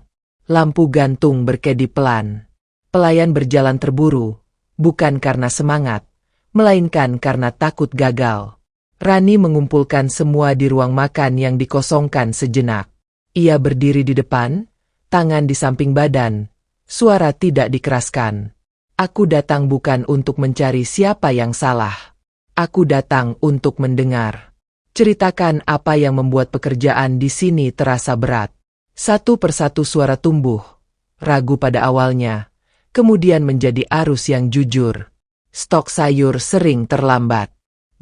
Lampu gantung berkedip pelan. Pelayan berjalan terburu, bukan karena semangat, melainkan karena takut gagal. Rani mengumpulkan semua di ruang makan yang dikosongkan sejenak. Ia berdiri di depan, tangan di samping badan, suara tidak dikeraskan. Aku datang bukan untuk mencari siapa yang salah. Aku datang untuk mendengar. Ceritakan apa yang membuat pekerjaan di sini terasa berat. Satu persatu suara tumbuh, ragu pada awalnya, kemudian menjadi arus yang jujur. Stok sayur sering terlambat.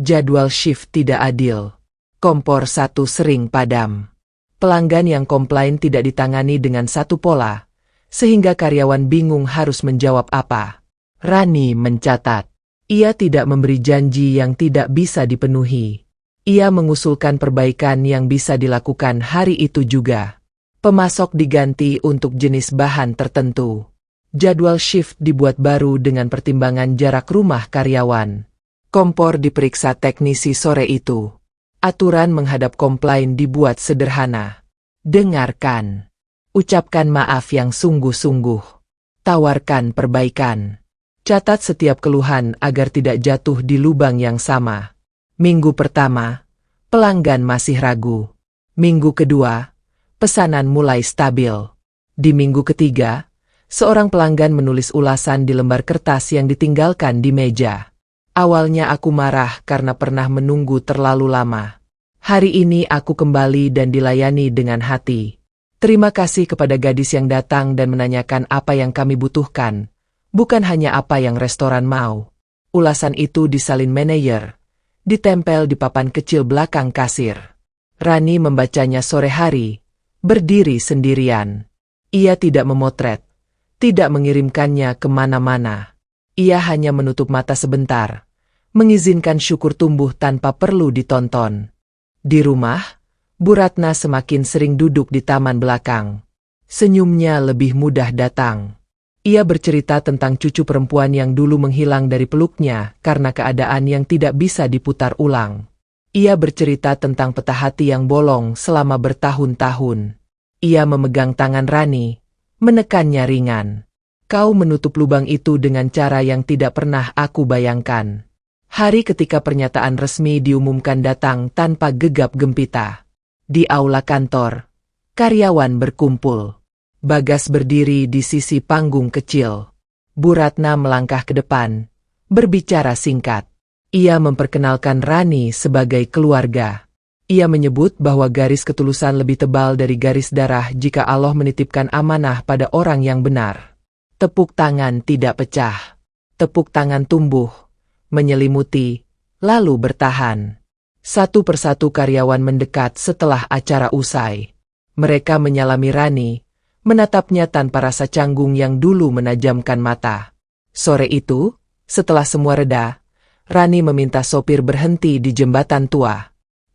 Jadwal shift tidak adil. Kompor satu sering padam. Pelanggan yang komplain tidak ditangani dengan satu pola, sehingga karyawan bingung harus menjawab apa. Rani mencatat. Ia tidak memberi janji yang tidak bisa dipenuhi. Ia mengusulkan perbaikan yang bisa dilakukan hari itu juga. Pemasok diganti untuk jenis bahan tertentu. Jadwal shift dibuat baru dengan pertimbangan jarak rumah karyawan. Kompor diperiksa teknisi sore itu. Aturan menghadap komplain dibuat sederhana. Dengarkan. Ucapkan maaf yang sungguh-sungguh. Tawarkan perbaikan. Catat setiap keluhan agar tidak jatuh di lubang yang sama. Minggu pertama, pelanggan masih ragu. Minggu kedua, pesanan mulai stabil. Di minggu ketiga, seorang pelanggan menulis ulasan di lembar kertas yang ditinggalkan di meja. Awalnya aku marah karena pernah menunggu terlalu lama. Hari ini aku kembali dan dilayani dengan hati. Terima kasih kepada gadis yang datang dan menanyakan apa yang kami butuhkan, bukan hanya apa yang restoran mau. Ulasan itu disalin manajer, ditempel di papan kecil belakang kasir. Rani membacanya sore hari, berdiri sendirian. Ia tidak memotret, tidak mengirimkannya kemana-mana. Ia hanya menutup mata sebentar, mengizinkan syukur tumbuh tanpa perlu ditonton. Di rumah, Bu Ratna semakin sering duduk di taman belakang. Senyumnya lebih mudah datang. Ia bercerita tentang cucu perempuan yang dulu menghilang dari peluknya karena keadaan yang tidak bisa diputar ulang. Ia bercerita tentang peta hati yang bolong selama bertahun-tahun. Ia memegang tangan Rani, menekannya ringan. Kau menutup lubang itu dengan cara yang tidak pernah aku bayangkan. Hari ketika pernyataan resmi diumumkan datang tanpa gegap gempita. Di aula kantor, karyawan berkumpul. Bagas berdiri di sisi panggung kecil. Bu Ratna melangkah ke depan, berbicara singkat. Ia memperkenalkan Rani sebagai keluarga. Ia menyebut bahwa garis ketulusan lebih tebal dari garis darah jika Allah menitipkan amanah pada orang yang benar. Tepuk tangan tidak pecah. Tepuk tangan tumbuh, menyelimuti, lalu bertahan. Satu persatu karyawan mendekat setelah acara usai. Mereka menyalami Rani, menatapnya tanpa rasa canggung yang dulu menajamkan mata. Sore itu, setelah semua reda, Rani meminta sopir berhenti di jembatan tua.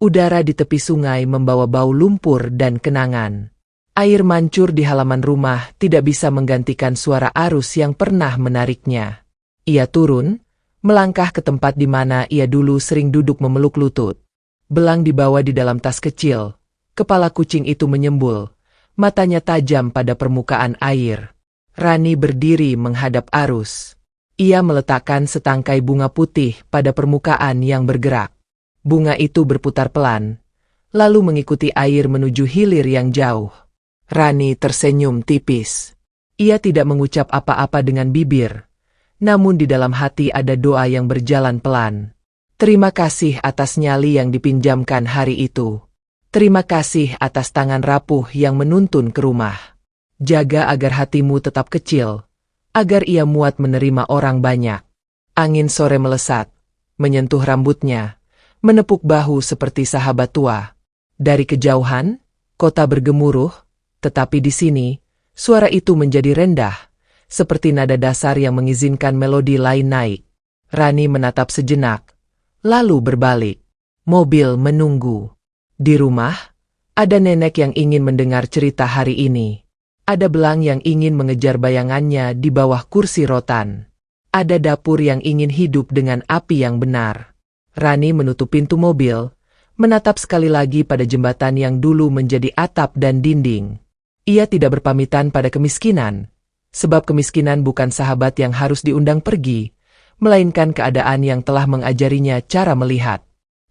Udara di tepi sungai membawa bau lumpur dan kenangan. Air mancur di halaman rumah tidak bisa menggantikan suara arus yang pernah menariknya. Ia turun, melangkah ke tempat di mana ia dulu sering duduk memeluk lutut. Belang dibawa di dalam tas kecil. Kepala kucing itu menyembul, matanya tajam pada permukaan air. Rani berdiri menghadap arus. Ia meletakkan setangkai bunga putih pada permukaan yang bergerak. Bunga itu berputar pelan, lalu mengikuti air menuju hilir yang jauh. Rani tersenyum tipis. Ia tidak mengucap apa-apa dengan bibir, namun di dalam hati ada doa yang berjalan pelan. Terima kasih atas nyali yang dipinjamkan hari itu. Terima kasih atas tangan rapuh yang menuntun ke rumah. Jaga agar hatimu tetap kecil, agar ia muat menerima orang banyak. Angin sore melesat, menyentuh rambutnya, menepuk bahu seperti sahabat tua. Dari kejauhan, kota bergemuruh, tetapi di sini, suara itu menjadi rendah, seperti nada dasar yang mengizinkan melodi lain naik. Rani menatap sejenak, lalu berbalik. Mobil menunggu. Di rumah, ada nenek yang ingin mendengar cerita hari ini. Ada belang yang ingin mengejar bayangannya di bawah kursi rotan. Ada dapur yang ingin hidup dengan api yang benar. Rani menutup pintu mobil, menatap sekali lagi pada jembatan yang dulu menjadi atap dan dinding. Ia tidak berpamitan pada kemiskinan, sebab kemiskinan bukan sahabat yang harus diundang pergi, melainkan keadaan yang telah mengajarinya cara melihat.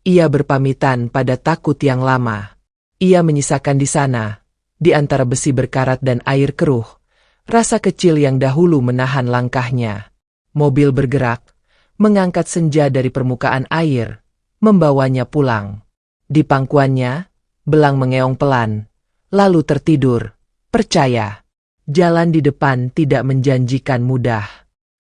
Ia berpamitan pada takut yang lama. Ia menyisakan di sana, di antara besi berkarat dan air keruh, rasa kecil yang dahulu menahan langkahnya. Mobil bergerak, mengangkat senja dari permukaan air, membawanya pulang. Di pangkuannya, belang mengeong pelan, lalu tertidur. Percaya, jalan di depan tidak menjanjikan mudah.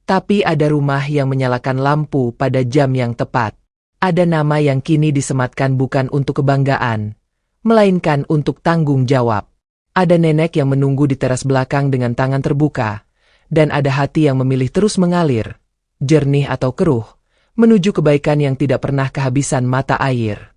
Tapi ada rumah yang menyalakan lampu pada jam yang tepat. Ada nama yang kini disematkan bukan untuk kebanggaan, melainkan untuk tanggung jawab. Ada nenek yang menunggu di teras belakang dengan tangan terbuka, dan ada hati yang memilih terus mengalir, jernih atau keruh, menuju kebaikan yang tidak pernah kehabisan mata air.